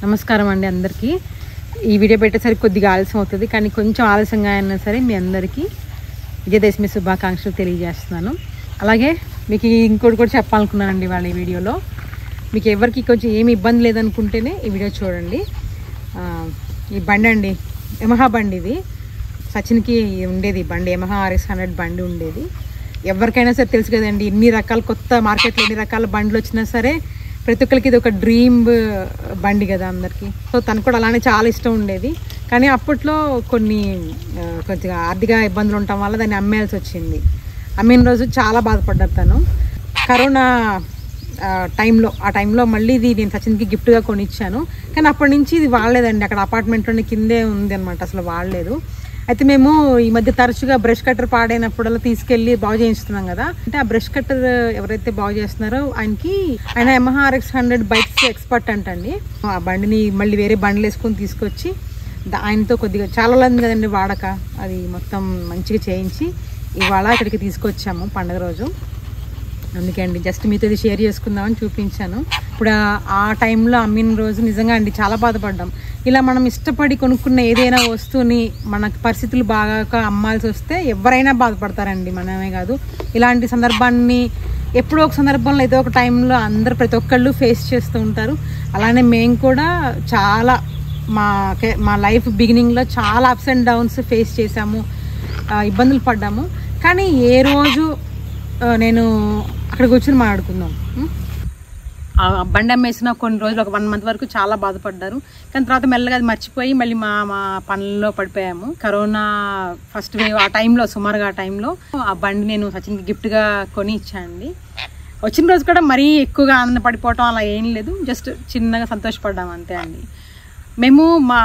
నమస్కారం అండి అందరికీ. ఈ వీడియో పెట్టేసరికి కొద్దిగా ఆలస్యం అవుతుంది, కానీ కొంచెం ఆలస్యంగా అయినా సరే మీ అందరికీ విజయదశమి శుభాకాంక్షలు తెలియజేస్తున్నాను. అలాగే మీకు ఇంకోటి కూడా చెప్పాలనుకున్నానండి వాళ్ళ ఈ వీడియోలో. మీకు ఎవరికి కొంచెం ఏమి ఇబ్బంది లేదనుకుంటేనే ఈ వీడియో చూడండి. ఈ బండి అండి, యమహా బండి. ఇది సచిన్కి ఉండేది బండి, యమహా RX100 బండి ఉండేది. ఎవరికైనా సరే తెలుసు కదండి, ఇన్ని రకాల కొత్త మార్కెట్లో ఎన్ని రకాల బండ్లు వచ్చినా సరే ప్రతి ఒక్కరికి ఇది ఒక డ్రీమ్ బండి కదా అందరికీ. సో తనకు కూడా అలానే చాలా ఇష్టం ఉండేది. కానీ అప్పట్లో కొద్దిగా ఆర్థిక ఇబ్బందులు ఉండటం వల్ల దాన్ని అమ్మేయాల్సి వచ్చింది. అమ్మిన రోజు చాలా బాధపడ్డారు తను. కరోనా ఆ టైంలో మళ్ళీ ఇది నేను సచిన్కి గిఫ్ట్గా కొనిచ్చాను. కానీ అప్పటి నుంచి ఇది వాడలేదండి. అక్కడ అపార్ట్మెంట్లోనే కిందే ఉంది అనమాట, అసలు వాడలేదు. అయితే మేము ఈ మధ్య తరచుగా బ్రష్ కట్టర్ పాడైనప్పుడల్లా తీసుకెళ్ళి బాగు చేయిస్తున్నాం కదా. అంటే ఆ బ్రష్ కట్టర్ ఎవరైతే బాగు చేస్తున్నారో ఆయన యమహా RX100 బైక్స్ ఎక్స్పర్ట్ అంటండి. ఆ బండిని మళ్ళీ వేరే బండ్లు వేసుకొని తీసుకొచ్చి ఆయనతో కొద్దిగా చాలా ఉంది కదండి వాడక, అది మొత్తం మంచిగా చేయించి ఇవాళ ఇక్కడికి తీసుకొచ్చాము పండుగ రోజు. అందుకే అండి జస్ట్ మీతో ఇది షేర్ చేసుకుందామని చూపించాను. ఇప్పుడు ఆ టైంలో అమ్మిన రోజు నిజంగా అండి చాలా బాధపడ్డాం. ఇలా మనం ఇష్టపడి కొనుక్కున్న ఏదైనా వస్తువుని మనకు పరిస్థితులు బాగా అమ్మాల్సి వస్తే ఎవరైనా బాధపడతారండి, మనమే కాదు. ఇలాంటి సందర్భాన్ని ఎప్పుడో ఒక సందర్భంలో ఏదో ఒక టైంలో ప్రతి ఒక్కళ్ళు ఫేస్ చేస్తూ ఉంటారు. అలానే మేము కూడా చాలా మా లైఫ్ బిగినింగ్లో చాలా అప్స్ అండ్ డౌన్స్ ఫేస్ చేసాము, ఇబ్బందులు పడ్డాము. కానీ ఏ రోజు నేను అక్కడ కూర్చొని మాట్లాడుకుందాం. ఆ బండి అమ్మేసిన కొన్ని రోజులు, ఒక 1 month వరకు చాలా బాధపడ్డారు. కానీ తర్వాత మెల్లగా అది మర్చిపోయి మళ్ళీ మా పనుల్లో పడిపోయాము. కరోనా ఫస్ట్ వేవ్ ఆ టైంలో, సుమారుగా ఆ టైంలో ఆ బండి నేను సచిన్కి గిఫ్ట్గా కొని ఇచ్చానండి. వచ్చిన రోజు కూడా మరీ ఎక్కువగా ఆనందపడిపోవటం అలా ఏం లేదు, జస్ట్ చిన్నగా సంతోషపడ్డాము అంతే అండి. మేము మా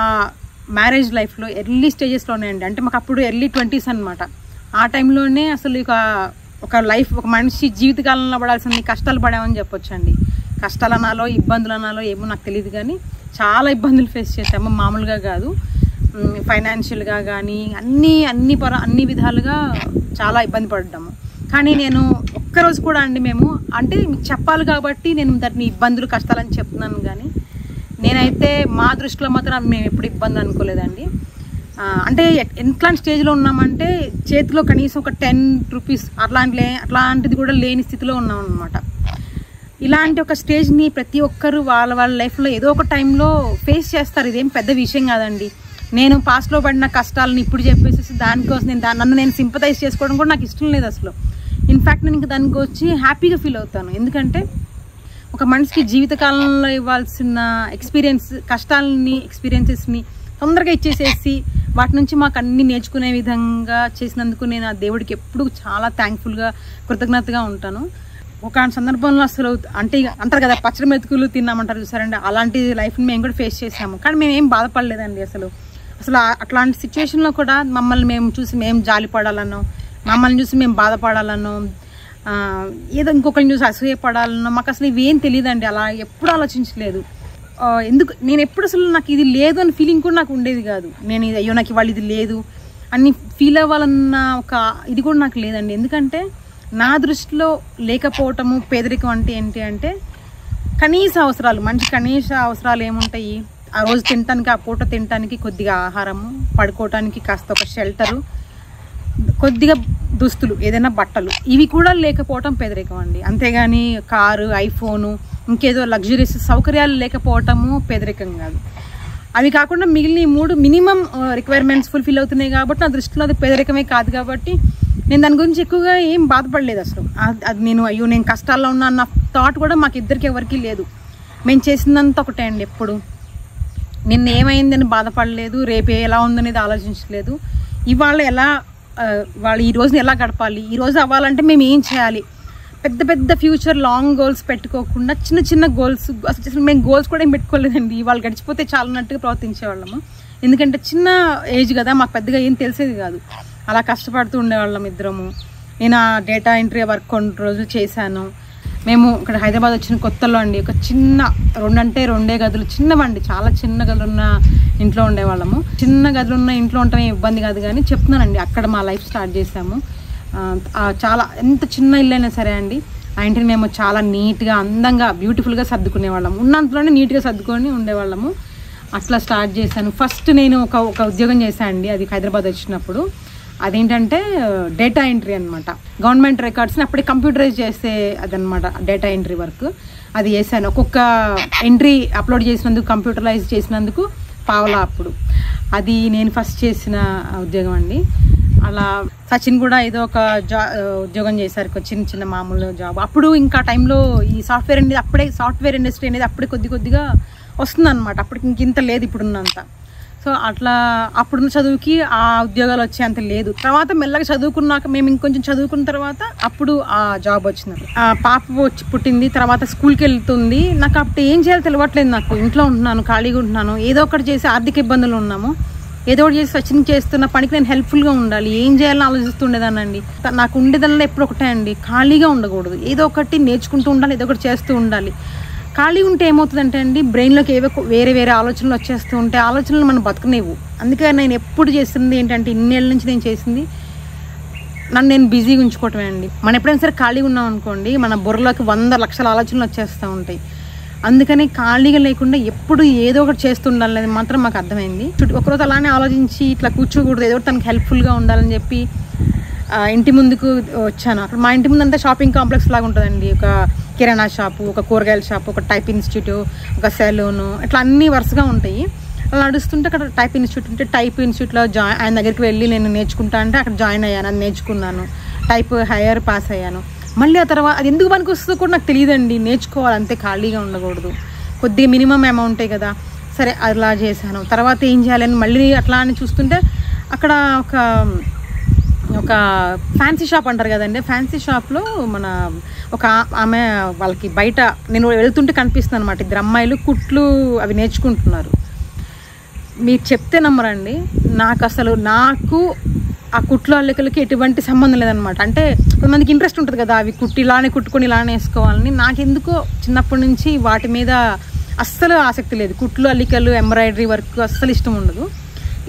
మ్యారేజ్ లైఫ్లో ఎర్లీ స్టేజెస్లోనే అండి, అంటే మాకు అప్పుడు ఎర్లీ 20s అనమాట. ఆ టైంలోనే అసలు ఒక లైఫ్, ఒక మనిషి జీవితకాలంలో పడాల్సిన కష్టాలు పడామని చెప్పొచ్చు అండి. కష్టాలు అనాలో ఇబ్బందులు అనాలో ఏమో నాకు తెలియదు, కానీ చాలా ఇబ్బందులు ఫేస్ చేసాము. మామూలుగా కాదు, ఫైనాన్షియల్గా కానీ అన్ని విధాలుగా చాలా ఇబ్బంది పడ్డాము. కానీ నేను ఒక్కరోజు కూడా అండి, మేము అంటే మీకు చెప్పాలి కాబట్టి నేను దాన్ని ఇబ్బందులు కష్టాలని చెప్తున్నాను, కానీ నేనైతే మా దృష్టిలో మాత్రం మేము ఎప్పుడు ఇబ్బంది అనుకోలేదండి. అంటే ఎట్లాంటి స్టేజ్లో ఉన్నామంటే చేతిలో కనీసం ఒక 10 రూపీస్ అట్లాంటిది కూడా లేని స్థితిలో ఉన్నాం అనమాట. ఇలాంటి ఒక స్టేజ్ని ప్రతి ఒక్కరు వాళ్ళ లైఫ్లో ఏదో ఒక టైంలో ఫేస్ చేస్తారు. ఇదేం పెద్ద విషయం కాదండి. నేను పాస్ట్లో పడిన కష్టాలను ఇప్పుడు చెప్పేసి దానికోసం నన్ను నేను సింపథైజ్ చేసుకోవడం కూడా నాకు ఇష్టం లేదు అసలు. ఇన్ఫ్యాక్ట్ నేను ఇంకా దానికి వచ్చి హ్యాపీగా ఫీల్ అవుతాను. ఎందుకంటే ఒక మనిషికి జీవితకాలంలో ఇవ్వాల్సిన ఎక్స్పీరియన్సెస్ని తొందరగా ఇచ్చేసేసి వాటి నుంచి మాకు అన్ని నేర్చుకునే విధంగా చేసినందుకు నేను ఆ దేవుడికి ఎప్పుడు చాలా థ్యాంక్ఫుల్గా, కృతజ్ఞతగా ఉంటాను. ఒక సందర్భంలో అసలు అంటే అంటారు కదా, పచ్చడి మెతుకులు తిన్నామంటారు చూసారండి, అలాంటి లైఫ్ని మేము కూడా ఫేస్ చేసాము. కానీ మేము ఏం బాధపడలేదండి అసలు అట్లాంటి సిచ్యువేషన్లో కూడా మమ్మల్ని మేము చూసి మేము జాలిపడాలనో, మమ్మల్ని చూసి మేము బాధపడాలనో, ఏదో ఇంకొకరిని చూసి అసూయపడాలనో మాకు అసలు ఇవేం తెలియదండి. అలా ఎప్పుడు ఆలోచించలేదు. నేను ఎప్పుడు అసలు నాకు ఇది లేదు అని ఫీలింగ్ కూడా నాకు ఉండేది కాదు. నేను అయ్యో నాకు ఇవాళ ఇది లేదు అని ఫీల్ అవ్వాలన్న ఒక ఇది కూడా నాకు లేదండి. ఎందుకంటే నా దృష్టిలో లేకపోవటము పేదరికం అంటే ఏంటి అంటే మనిషి కనీస అవసరాలు ఏముంటాయి? ఆ రోజు తినటానికి, ఆ పూట తినటానికి కొద్దిగా ఆహారము, పడుకోవటానికి కాస్త ఒక షెల్టరు, కొద్దిగా దుస్తులు, ఏదైనా బట్టలు, ఇవి కూడా లేకపోవటం పేదరికం అండి. అంతేగాని కారు, ఐఫోను, ఇంకేదో లగ్జరీస్ సౌకర్యాలు లేకపోవటము పేదరికం కాదు. అవి కాకుండా మిగిలిన 3 మినిమం రిక్వైర్మెంట్స్ ఫుల్ఫిల్ అవుతున్నాయి కాబట్టి నా దృష్టిలో అది పేదరికమే కాదు. కాబట్టి నేను దాని గురించి ఎక్కువగా ఏం బాధపడలేదు అసలు. అది నేను కష్టాల్లో ఉన్నా అన్న థాట్ కూడా మాకు ఇద్దరికి ఎవరికి లేదు. మేము చేసిందంతా ఒకటే అండి. ఎప్పుడు నిన్న ఏమైందని బాధపడలేదు, రేపు ఎలా ఉందనేది ఆలోచించలేదు. వాళ్ళు ఈ రోజుని ఎలా గడపాలి, ఈ రోజు అవ్వాలంటే మేము ఏం చేయాలి, పెద్ద ఫ్యూచర్ లాంగ్ గోల్స్ పెట్టుకోకుండా చిన్న గోల్స్, అసలు మేము గోల్స్ కూడా ఏం పెట్టుకోలేదండి. వాళ్ళు గడిచిపోతే చాలన్నట్టుగా ప్రవర్తించేవాళ్ళము. ఎందుకంటే చిన్న ఏజ్ కదా, మాకు పెద్దగా ఏం తెలిసేది కాదు. అలా కష్టపడుతూ ఉండేవాళ్ళం ఇద్దరము. నేను ఆ డేటా ఎంట్రీ వర్క్ కొన్ని రోజులు చేశాను. మేము ఇక్కడ హైదరాబాద్ వచ్చిన కొత్తలో అండి, ఒక చిన్న 2 గదులు, చిన్నవండి, చాలా చిన్న గదులున్న ఇంట్లో ఉండేవాళ్ళము. చిన్న గదులున్న ఇంట్లో ఉండటమే ఇబ్బంది కాదు, కానీ చెప్తున్నానండి, అక్కడ మా లైఫ్ స్టార్ట్ చేసాము. చాలా ఎంత చిన్న ఇల్లు అయినా సరే అండి, ఆ ఇంటిని మేము చాలా నీట్గా, అందంగా, బ్యూటిఫుల్గా సర్దుకునే వాళ్ళము. ఉన్నంతలోనే నీట్గా సర్దుకొని ఉండేవాళ్ళము. అట్లా స్టార్ట్ చేశాను. ఫస్ట్ నేను ఒక ఉద్యోగం చేశాను అండి, అది హైదరాబాద్ వచ్చినప్పుడు. అదేంటంటే డేటా ఎంట్రీ అనమాట. గవర్నమెంట్ రికార్డ్స్ని అప్పుడే కంప్యూటరైజ్ చేసే అదనమాట డేటా ఎంట్రీ వర్క్. అది చేశాను. ఒక్కొక్క ఎంట్రీ అప్లోడ్ చేసినందుకు, కంప్యూటరైజ్ చేసినందుకు పావలా అప్పుడు. అది నేను ఫస్ట్ చేసిన ఉద్యోగం అండి. అలా సచిన్ కూడా ఏదో ఒక ఉద్యోగం చేశారు, చిన్న మామూలు జాబ్. అప్పుడు ఇంకా టైంలో ఈ సాఫ్ట్వేర్ అనేది అప్పుడే, సాఫ్ట్వేర్ ఇండస్ట్రీ అనేది అప్పుడే కొద్దిగా వస్తుందన్నమాట. అప్పటికి ఇంత లేదు ఇప్పుడున్నంత. సో అట్లా అప్పుడున్న చదువుకి ఆ ఉద్యోగాలు వచ్చేంత లేదు. తర్వాత మెల్లగా చదువుకున్నాక, మేము ఇంకొంచెం చదువుకున్న తర్వాత అప్పుడు ఆ జాబ్ వచ్చింది. పాప పుట్టింది, తర్వాత స్కూల్కి వెళ్తుంది. నాకు అప్పుడు ఏం చేయాలో తెలియట్లేదు. నాకు ఇంట్లో ఉంటున్నాను, ఖాళీగా ఉంటున్నాను, ఏదో ఒకటి చేసి ఆర్థిక ఇబ్బందులు ఉన్నాము, ఏదో ఒకటి చేసి సచిన్ చేస్తున్న పనికి నేను హెల్ప్ఫుల్గా ఉండాలి, ఏం చేయాలని ఆలోచిస్తుండేదానండి. నాకు ఉండేదల్లా ఎప్పుడు ఒకటే అండి, ఖాళీగా ఉండకూడదు, ఏదో ఒకటి నేర్చుకుంటూ ఉండాలి, ఏదో ఒకటి చేస్తూ ఉండాలి. ఖాళీ ఉంటే ఏమవుతుందంటే అండి, బ్రెయిన్లోకి వేరే ఆలోచనలు వచ్చేస్తూ ఉంటే ఆలోచనలు మనం బతకనేవు. అందుకే నేను ఎప్పుడు చేస్తుంది ఏంటంటే, ఇన్నేళ్ళ నుంచి నేను చేసింది నన్ను నేను బిజీగా ఉంచుకోవటమే అండి. మనం ఎప్పుడైనా సరే ఖాళీగా ఉన్నాం అనుకోండి, మన బుర్రలోకి 100 లక్షల ఆలోచనలు వచ్చేస్తూ ఉంటాయి. అందుకని ఖాళీగా లేకుండా ఎప్పుడు ఏదో ఒకటి చేస్తుండాలనేది మాత్రం మాకు అర్థమైంది. ఒకరోజు అలానే ఆలోచించి ఇట్లా కూర్చోకూడదు, ఏదో ఒకటి తనకు హెల్ప్ఫుల్గా ఉండాలని చెప్పి ఇంటి ముందుకు వచ్చాను. అక్కడ మా ఇంటి ముందు అంతా షాపింగ్ కాంప్లెక్స్ లాగా ఉంటుందండి. ఒక కిరాణా షాపు, ఒక కూరగాయల షాపు, ఒక టైప్ ఇన్స్టిట్యూట్, ఒక సెలూను, ఇట్లా అన్నీ వరుసగా ఉంటాయి. అలా నడుస్తుంటే అక్కడ టైప్ ఇన్స్టిట్యూట్ ఉంటే, టైప్ ఇన్స్టిట్యూట్లో ఆయన దగ్గరికి వెళ్ళి నేను నేర్చుకుంటా అంటే అక్కడ జాయిన్ అయ్యాను, అది నేర్చుకున్నాను, టైప్ హైయర్ పాస్ అయ్యాను. మళ్ళీ ఆ తర్వాత అది ఎందుకు పనికి వస్తుందో కూడా నాకు తెలియదండి. నేర్చుకోవాలి అంతే, ఖాళీగా ఉండకూడదు. కొద్దిగా మినిమం అమౌంటే కదా, సరే అలా చేశాను. తర్వాత ఏం చేయాలని మళ్ళీ అట్లా అని చూస్తుంటే అక్కడ ఒక ఫ్యాన్సీ షాప్ అంటారు కదండి, ఫ్యాన్సీ షాప్లో మన ఒక ఆమె వాళ్ళకి బయట నేను వెళ్తుంటే కనిపిస్తుంది అనమాట. 2 అమ్మాయిలు కుట్లు అవి నేర్చుకుంటున్నారు. మీరు చెప్తే నమ్మరండి, నాకు ఆ కుట్లు అల్లికలకి ఎటువంటి సంబంధం లేదనమాట. అంటే కొంతమందికి ఇంట్రెస్ట్ ఉంటుంది కదా, అవి ఇలానే కుట్టుకొని ఇలానే వేసుకోవాలని. నాకెందుకో చిన్నప్పటి నుంచి వాటి మీద అస్సలు ఆసక్తి లేదు. కుట్లు అల్లికలు, ఎంబ్రాయిడరీ వర్క్ అస్సలు ఇష్టం ఉండదు.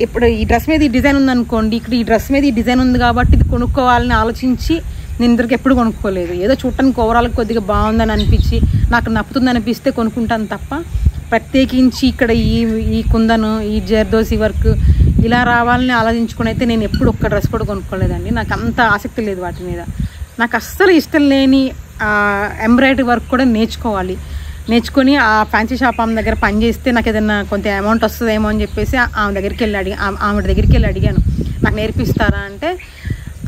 ఇప్పుడు ఈ డ్రెస్ మీద ఈ డిజైన్ ఉందనుకోండి, ఇక్కడ ఈ డ్రెస్ మీద ఈ డిజైన్ ఉంది కాబట్టి ఇది కొనుక్కోవాలని ఆలోచించి నేను ఇంతవరకు ఎప్పుడు కొనుక్కోలేదు. ఏదో చూడటానికి ఓవరాల్గా కొద్దిగా బాగుందని అనిపించి, నాకు నప్పుతుంది అనిపిస్తే కొనుక్కుంటాను తప్ప, ప్రత్యేకించి ఇక్కడ ఈ కుందను, ఈ జర్దోసి వర్క్ ఇలా రావాలని ఆలోచించుకుని అయితే నేను ఎప్పుడు ఒక్క డ్రెస్ కూడా కొనుక్కోలేదండి. నాకు అంత ఆసక్తి లేదు వాటి మీద. నాకు అస్సలు ఇష్టం లేని ఎంబ్రాయిడరీ వర్క్ కూడా నేర్చుకొని ఆ ఫ్యాన్సీ షాప్ ఆమె దగ్గర పని చేస్తే నాకు ఏదైనా కొంత అమౌంట్ వస్తుందేమో అని చెప్పేసి ఆమె దగ్గరికి వెళ్ళి అడిగాను, నాకు నేర్పిస్తారా అంటే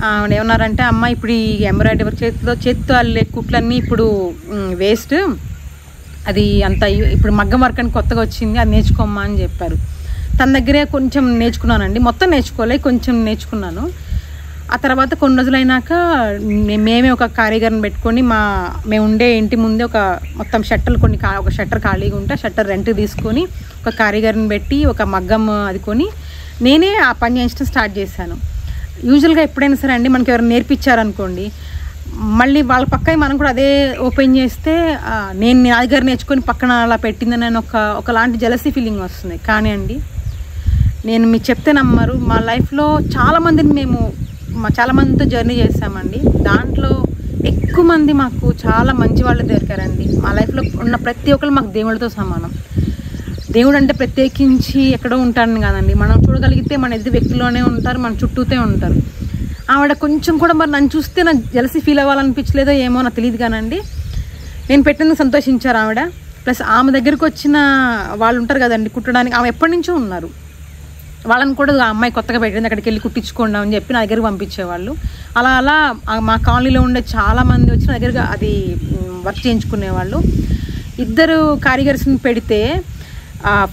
ఆవిడ ఏమన్నారంటే, అమ్మ ఇప్పుడు ఈ ఎంబ్రాయిడరీ వర్క్ చేతితో అల్లే కుట్లన్నీ ఇప్పుడు వేస్ట్, అది అంత ఇప్పుడు మగ్గం వర్క్ అని కొత్తగా వచ్చింది, అది నేర్చుకోమ్మా అని చెప్పారు. తన దగ్గరే కొంచెం నేర్చుకున్నానండి, మొత్తం నేర్చుకోలే, కొంచెం నేర్చుకున్నాను. ఆ తర్వాత కొన్ని రోజులైనాక మేమే ఒక కారీగర్ని పెట్టుకొని మేము ఉండే ఇంటి ముందే మొత్తం షట్టర్లు ఒక షట్టర్ ఖాళీగా ఉంటే షట్టర్ రెంట్ తీసుకొని ఒక కారీగర్ని పెట్టి ఒక మగ్గం అది కొని నేనే ఆ పని చేయించడం స్టార్ట్ చేశాను. యూజువల్గా ఎప్పుడైనా సరే అండి, మనకి ఎవరైనా నేర్పించారనుకోండి, మళ్ళీ వాళ్ళ పక్కన మనం కూడా అదే ఓపెన్ చేస్తే నేను నా దగ్గర నేర్చుకొని పక్కన అలా పెట్టిందని నేను ఒకలాంటి జెలసీ ఫీలింగ్ వస్తుంది. కానీ అండి, నేను మీకు చెప్తే నమ్మరు, మా లైఫ్లో చాలా మందితో జర్నీ చేశామండి. దాంట్లో ఎక్కువ మంది మాకు చాలా మంచి వాళ్ళు దొరికారండి. మా లైఫ్లో ఉన్న ప్రతి ఒక్కరు మాకు దేవుడితో సమానం. దేవుడు అంటే ప్రత్యేకించి ఎక్కడో ఉంటాడని కాదండి, మనం చూడగలిగితే మన ఎదుటి వ్యక్తిలోనే ఉంటారు, మన చుట్టూతే ఉంటారు. ఆవిడ కొంచెం కూడా మరి నన్ను చూస్తే నాకు జెలసీ ఫీల్ అవ్వాలనిపించలేదో ఏమో నాకు తెలియదు కానండి, నేను పెట్టినందుకు సంతోషించారు ఆవిడ. ప్లస్ ఆమె దగ్గరికి వచ్చిన వాళ్ళు ఉంటారు కదండి కుట్టడానికి, ఆమె ఎప్పటి నుంచో ఉన్నారు, వాళ్ళని కూడా ఆ అమ్మాయి కొత్తగా పెట్టింది అక్కడికి వెళ్ళి కుట్టించుకోండి అని చెప్పి నా దగ్గరికి పంపించేవాళ్ళు. అలా మా కాలనీలో ఉండే చాలామంది వచ్చి నా దగ్గర అది వర్క్ చేయించుకునేవాళ్ళు. 2 కారీగర్స్ని పెడితే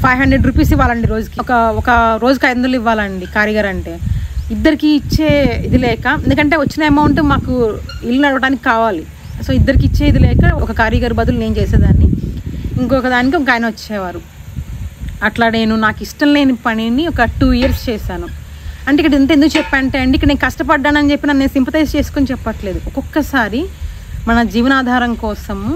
500 రూపీస్ ఇవ్వాలండి రోజుకి. ఒక రోజుకి 500 ఇవ్వాలండి కారీగర్ అంటే. 2కి ఇచ్చే ఇది లేక, ఎందుకంటే వచ్చిన అమౌంట్ మాకు ఇల్లు నడవడానికి కావాలి. సో 2కి ఇచ్చే ఇది లేక ఒక కారీగర్ బదులు నేను చేసేదాన్ని, ఇంకొక దానికి ఒక ఆయన వచ్చేవారు. అట్లా నేను నాకు ఇష్టం లేని పనిని ఒక 2 ఇయర్స్ చేశాను. అంటే ఇక్కడ ఎందుకు చెప్పంటే అండి, ఇక్కడ నేను కష్టపడ్డానని చెప్పి నన్ను సింపథైజ్ చేసుకొని చెప్పట్లేదు. ఒక్కొక్కసారి మన జీవనాధారం కోసము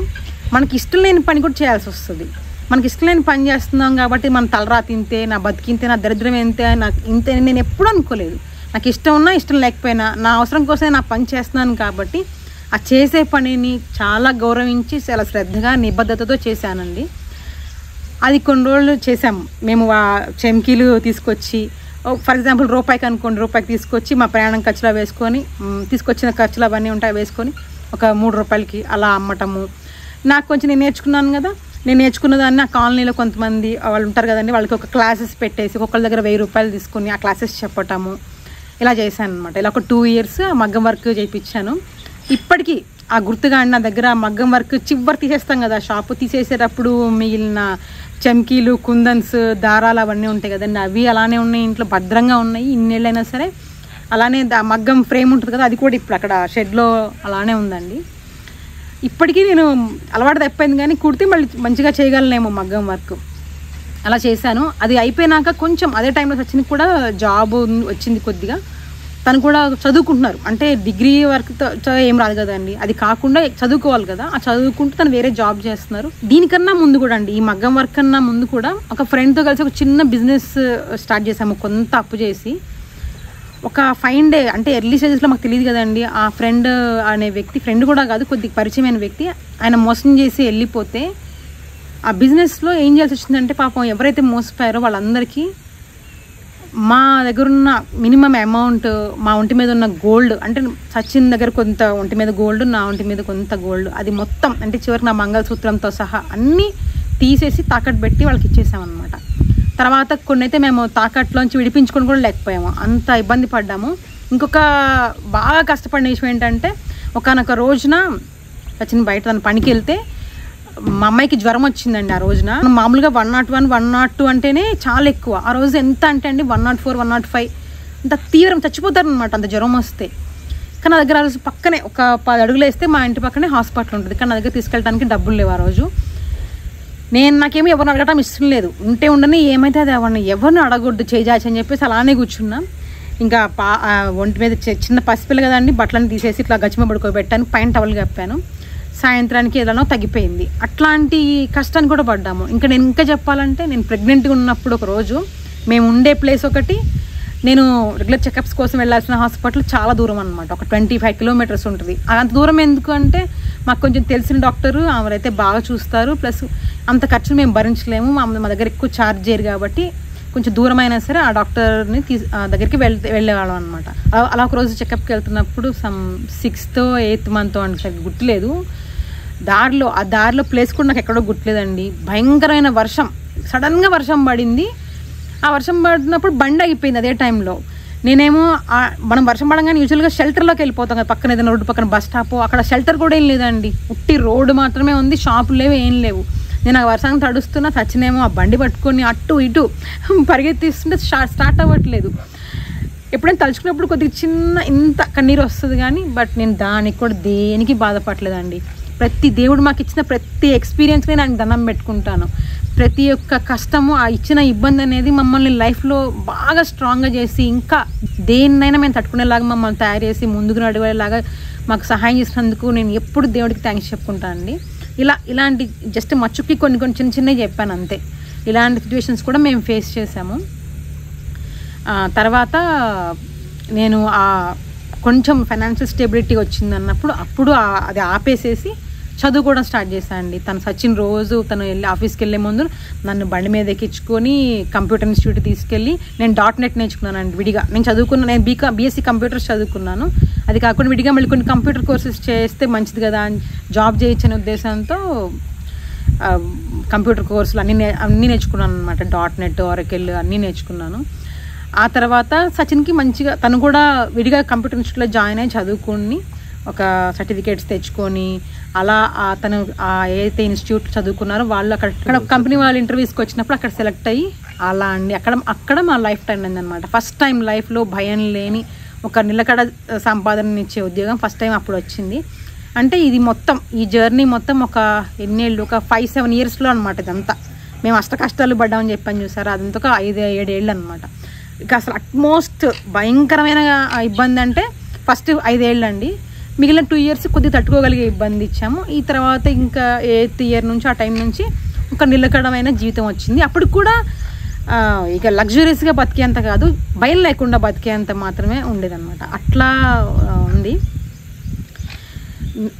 మనకి ఇష్టం లేని పని కూడా చేయాల్సి వస్తుంది. మనకి ఇష్టం లేని పని చేస్తున్నాం కాబట్టి మన తలరా తింతే, నా బతికింతే, నా దరిద్రం ఎంతే, నాకు ఇంతే నేను ఎప్పుడు అనుకోలేదు. నాకు ఇష్టం ఉన్నా ఇష్టం లేకపోయినా నా అవసరం కోసమే నా పని చేస్తున్నాను కాబట్టి ఆ చేసే పనిని చాలా గౌరవించి చాలా శ్రద్ధగా నిబద్ధతతో చేశానండి. అది కొన్ని రోజులు చేసాము మేము. చెంకీలు తీసుకొచ్చి ఫర్ ఎగ్జాంపుల్ రూపాయికి అనుకోండి, రూపాయికి తీసుకొచ్చి మా ప్రయాణం ఖర్చులో వేసుకొని, తీసుకొచ్చిన ఖర్చులు అవన్నీ ఉంటాయి వేసుకొని ఒక 3 రూపాయలకి అలా అమ్మటము. నాకు కొంచెం నేను నేర్చుకున్నాను కదా, నేను నేర్చుకున్న దాన్ని ఆ కాలనీలో కొంతమంది వాళ్ళు ఉంటారు కదండి, వాళ్ళకి ఒక క్లాసెస్ పెట్టేసి ఒక్కొక్కరి దగ్గర 1000 రూపాయలు తీసుకొని ఆ క్లాసెస్ చెప్పటము ఇలా చేశాను అనమాట. ఇలా ఒక 2 years మగ్గం వర్క్ చేయించాను. ఇప్పటికీ ఆ గుర్తుగా నా దగ్గర మగ్గం వర్క్ చివరి తీసేస్తాం కదా, షాపు తీసేసేటప్పుడు మిగిలిన చమ్కీలు, కుందన్స్, దారాలు అవన్నీ ఉంటాయి కదండి, అవి అలానే ఉన్నాయి ఇంట్లో, భద్రంగా ఉన్నాయి ఇన్నేళ్ళైనా సరే. అలానే మగ్గం ఫ్రేమ్ ఉంటుంది కదా, అది కూడా ఇప్పుడు అక్కడ షెడ్లో అలానే ఉందండి. ఇప్పటికీ నేను అలవాటు తప్పింది కానీ కుడితే మళ్ళీ మంచిగా చేయగలనేమో మగ్గం వర్క్. అలా చేశాను. అది అయిపోయినాక కొంచెం అదే టైంలో సచిన్ కూడా జాబ్ వచ్చింది కొద్దిగా. తను కూడా చదువుకుంటున్నారు, అంటే డిగ్రీ వర్క్తో ఏం రాదు కదండి, అది కాకుండా చదువుకోవాలి కదా, ఆ చదువుకుంటూ తను వేరే జాబ్ చేస్తున్నారు. దీనికన్నా ముందు కూడా అండి, ఈ మగ్గం వర్క్ కన్నా ముందు కూడా ఒక ఫ్రెండ్తో కలిసి ఒక చిన్న బిజినెస్ స్టార్ట్ చేసాము, కొంత అప్పు చేసి. ఒక ఫైన్ డే అంటే ఎర్లీ స్టేజెస్లో మాకు తెలియదు కదండి, ఆ ఫ్రెండ్ అనే వ్యక్తి, ఫ్రెండ్ కూడా కాదు కొద్దిగా పరిచయమైన వ్యక్తి, ఆయన మోసం చేసి వెళ్ళిపోతే ఆ బిజినెస్లో ఏం చేయాల్సి వచ్చిందంటే పాపం ఎవరైతే మోసపోయారో వాళ్ళందరికీ మా దగ్గర ఉన్న మినిమం అమౌంట్, మా ఒంటి మీద ఉన్న గోల్డ్, అంటే సచిన్ దగ్గర కొంత ఒంటి మీద గోల్డ్, నా ఒంటి మీద కొంత గోల్డ్, అది మొత్తం అంటే చివరికి నా మంగళసూత్రంతో సహా అన్నీ తీసేసి తాకట్టు పెట్టి వాళ్ళకి ఇచ్చేసామన్నమాట. తర్వాత కొన్ని అయితే మేము తాకట్లోంచి విడిపించుకొని కూడా లేకపోయాము, అంత ఇబ్బంది పడ్డాము. ఇంకొక బాగా కష్టపడిన విషయం ఏంటంటే, ఒకనొక రోజున సచిన్ బయట తన పనికి వెళ్తే మా అమ్మాయికి జ్వరం వచ్చిందండి. ఆ రోజున మామూలుగా 101, 102 అంటేనే చాలా ఎక్కువ, ఆ రోజు ఎంత అంటే అండి 104, 105 అంత తీవ్రం, చచ్చిపోతారు అనమాట అంత జ్వరం వస్తే. కానీ నా దగ్గర ఆ రోజు పక్కనే ఒక 10 అడుగులు వేస్తే మా ఇంటి పక్కనే హాస్పిటల్ ఉంటుంది, కానీ నా దగ్గర తీసుకెళ్ళడానికి డబ్బులు లేవు ఆ రోజు. నాకేమో ఎవరిని అడగటం ఇష్టం లేదు, ఉంటే ఉండని ఏమైతే అది ఎవరిని అడగొద్దు చేజాచి అని చెప్పేసి అలానే కూర్చున్నా. ఇంకా ఒంటి మీద చిన్న పసిపిల్ల కదండి, బట్టలన్నీ తీసేసి ఇట్లా గచ్చిమ పడుకోబెట్టాను, పైన టవల్ కప్పాను. సాయంత్రానికి ఏదైనా తగ్గిపోయింది. అట్లాంటి కష్టాన్ని కూడా పడ్డాము. ఇంకా నేను ఇంకా చెప్పాలంటే, నేను ప్రెగ్నెంట్గా ఉన్నప్పుడు ఒక రోజు మేము ఉండే ప్లేస్ ఒకటి, నేను రెగ్యులర్ చెకప్స్ కోసం వెళ్ళాల్సిన హాస్పిటల్ చాలా దూరం అనమాట, ఒక 25 kilometers ఉంటుంది. అంత దూరం ఎందుకు అంటే, మాకు కొంచెం తెలిసిన డాక్టరు, ఆమెరైతే బాగా చూస్తారు, ప్లస్ అంత ఖర్చులు మేము భరించలేము, మా దగ్గర ఎక్కువ ఛార్జ్ చేయరు కాబట్టి కొంచెం దూరమైనా సరే ఆ డాక్టర్ని దగ్గరికి వెళ్ళేవాళ్ళం అనమాట. అలా ఒక రోజు చెకప్కి వెళ్తున్నప్పుడు some 6th or 8th month అంటే గుర్తులేదు, ఆ దారిలో ప్లేస్ కూడా నాకు ఎక్కడో గుర్తులేదండి. భయంకరమైన వర్షం, సడన్గా వర్షం పడింది. ఆ వర్షం పడినప్పుడు బండి అయిపోయింది అదే టైంలో. నేనేమో మనం వర్షం పడంగానే యూజువల్గా షెల్టర్లోకి వెళ్ళిపోతాం కదా, పక్కన ఏదైనా రోడ్డు పక్కన బస్ స్టాప్, అక్కడ షెల్టర్ కూడా ఏం లేదండి, ఉట్టి రోడ్డు మాత్రమే ఉంది, షాపులు లేవు, ఏం లేవు. నేను ఆ వర్షాన్ని తడుస్తున్నా, సచినేమో ఆ బండి పట్టుకొని అటు ఇటు పరిగెత్తిస్తుంటే స్టార్ట్ అవ్వట్లేదు. ఎప్పుడైనా తలుచుకున్నప్పుడు కొద్దిగా ఇంత కన్నీరు వస్తుంది కానీ, బట్ నేను దానికి కూడా దేనికి బాధపడలేదండి. ప్రతి దేవుడు మాకు ఇచ్చిన ప్రతి ఎక్స్పీరియన్స్ని నేను దండం పెట్టుకుంటాను. ప్రతి ఒక్క కష్టము, ఆ ఇచ్చిన ఇబ్బంది అనేది మమ్మల్ని లైఫ్లో బాగా స్ట్రాంగ్గా చేసి, ఇంకా దేన్నైనా మేము తట్టుకునేలాగా మమ్మల్ని తయారు చేసి ముందుకు నడివేలాగా మాకు సహాయం చేసినందుకు నేను ఎప్పుడు దేవుడికి థ్యాంక్స్ చెప్పుకుంటాను అండి. ఇలాంటి జస్ట్ మచ్చుకి కొన్ని చిన్నవి చెప్పాను అంతే. ఇలాంటి సిచ్యువేషన్స్ కూడా మేము ఫేస్ చేసాము. తర్వాత నేను కొంచెం ఫైనాన్షియల్ స్టెబిలిటీ వచ్చింది అన్నప్పుడు అది ఆపేసేసి చదువుకోవడం స్టార్ట్ చేశాను అండి. సచిన్ రోజు తను ఆఫీస్కి వెళ్ళే ముందు నన్ను బండి మీద ఎక్కించుకొని కంప్యూటర్ ఇన్స్టిట్యూట్ తీసుకెళ్ళి నేను .NET నేర్చుకున్నానండి విడిగా. నేను చదువుకున్నాను, నేను BSc కంప్యూటర్స్ చదువుకున్నాను. అది కాకుండా విడిగా మళ్ళీ కొన్ని కంప్యూటర్ కోర్సెస్ చేస్తే మంచిది కదా, జాబ్ చేయొచ్చనే ఉద్దేశంతో కంప్యూటర్ కోర్సులు అన్నీ నేర్చుకున్నాను అనమాట. .NET, Oracle అన్నీ నేర్చుకున్నాను. ఆ తర్వాత సచిన్కి మంచిగా తను కూడా విడిగా కంప్యూటర్ ఇన్స్టిట్యూట్లో జాయిన్ అయ్యి చదువుకొని ఒక సర్టిఫికేట్స్ తెచ్చుకొని అలా తను ఏదైతే ఇన్స్టిట్యూట్ చదువుకున్నారో వాళ్ళు అక్కడ కంపెనీ వాళ్ళు ఇంటర్వ్యూస్కి వచ్చినప్పుడు అక్కడ సెలెక్ట్ అయ్యి అలా అండి అక్కడ మా లైఫ్ టైం అయిందనమాట. ఫస్ట్ టైం లైఫ్లో భయం లేని ఒక నిలకడ సంపాదన ఇచ్చే ఉద్యోగం ఫస్ట్ టైం అప్పుడు వచ్చింది. అంటే ఇది మొత్తం ఈ జర్నీ మొత్తం ఒక ఎన్నేళ్ళు, ఒక 5-7 yearsలో అనమాట. ఇదంతా మేము కష్టాలు పడ్డామని చెప్పని చూసారు, అదంతా ఒక 5-7 ఏళ్ళు అనమాట. ఇక అసలు అట్మోస్ట్ భయంకరమైన ఇబ్బంది అంటే ఫస్ట్ 5 ఏళ్ళు అండి. మిగిలిన 2 years కొద్దిగా తట్టుకోగలిగే ఇబ్బంది ఇచ్చాము. ఈ తర్వాత ఇంకా 8th year నుంచి ఆ టైం నుంచి ఒక నిలకడమైన జీవితం వచ్చింది. అప్పుడు కూడా ఇక లగ్జరీస్గా బతికేంత కాదు, భయం లేకుండా బతికేంత మాత్రమే ఉండేదన్నమాట. అట్లా ఉంది.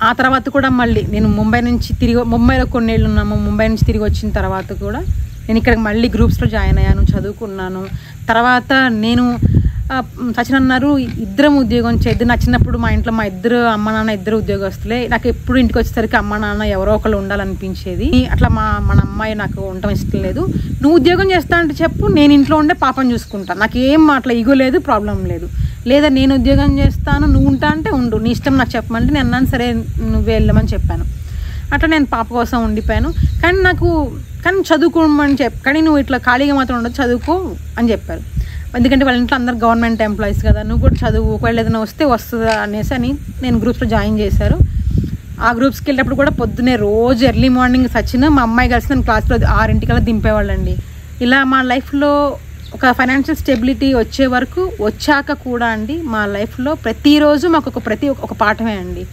ఆ తర్వాత కూడా మళ్ళీ నేను ముంబైలో కొన్నేళ్ళు ఉన్నాము. ముంబై నుంచి తిరిగి వచ్చిన తర్వాత కూడా నేను ఇక్కడ మళ్ళీ గ్రూప్స్లో జాయిన్ అయ్యాను, చదువుకున్నాను. తర్వాత నేను సచిన్ అన్నారు ఇద్దరం ఉద్యోగం చేద్దాం. నా చిన్నప్పుడు మా ఇంట్లో మా ఇద్దరు అమ్మ నాన్న ఇద్దరు ఉద్యోగస్తులే. నాకు ఎప్పుడు ఇంటికి వచ్చేసరికి అమ్మ నాన్న ఎవరో ఒకళ్ళు ఉండాలనిపించేది. అట్లా మన అమ్మాయి నాకు ఉండటం ఇష్టం లేదు. నువ్వు ఉద్యోగం చేస్తా అంటే చెప్పు, నేను ఇంట్లో ఉండే పాపని చూసుకుంటాను. నాకు ఏం అట్లా ఈగో లేదు, ప్రాబ్లం లేదు. లేదా నేను ఉద్యోగం చేస్తాను నువ్వు ఉంటా అంటే ఉండు, నీ ఇష్టం నాకు చెప్పమంటే నేను అన్నాను సరే నువ్వే వెళ్ళమని చెప్పాను. అట్లా నేను పాప కోసం ఉండిపోయాను. కానీ చదువుకోమని కానీ నువ్వు ఇట్లా ఖాళీగా మాత్రం ఉండదు, చదువుకో అని చెప్పారు. ఎందుకంటే వాళ్ళ ఇంట్లో అందరు గవర్నమెంట్ ఎంప్లాయీస్ కదా, నువ్వు కూడా చదువు, ఒకవేళ ఏదైనా వస్తుందా అనేసి అని నేను గ్రూప్స్లో జాయిన్ చేశారు. ఆ గ్రూప్స్కి వెళ్ళేటప్పుడు కూడా పొద్దునే రోజు ఎర్లీ మార్నింగ్ సచిన్ మా అమ్మాయి కలిసి నేను క్లాస్లో 6 దింపేవాళ్ళండి. ఇలా మా లైఫ్లో ఒక ఫైనాన్షియల్ స్టెబిలిటీ వచ్చాక కూడా అండి మా లైఫ్లో ప్రతిరోజు మాకు ఒక పాఠమే అండి.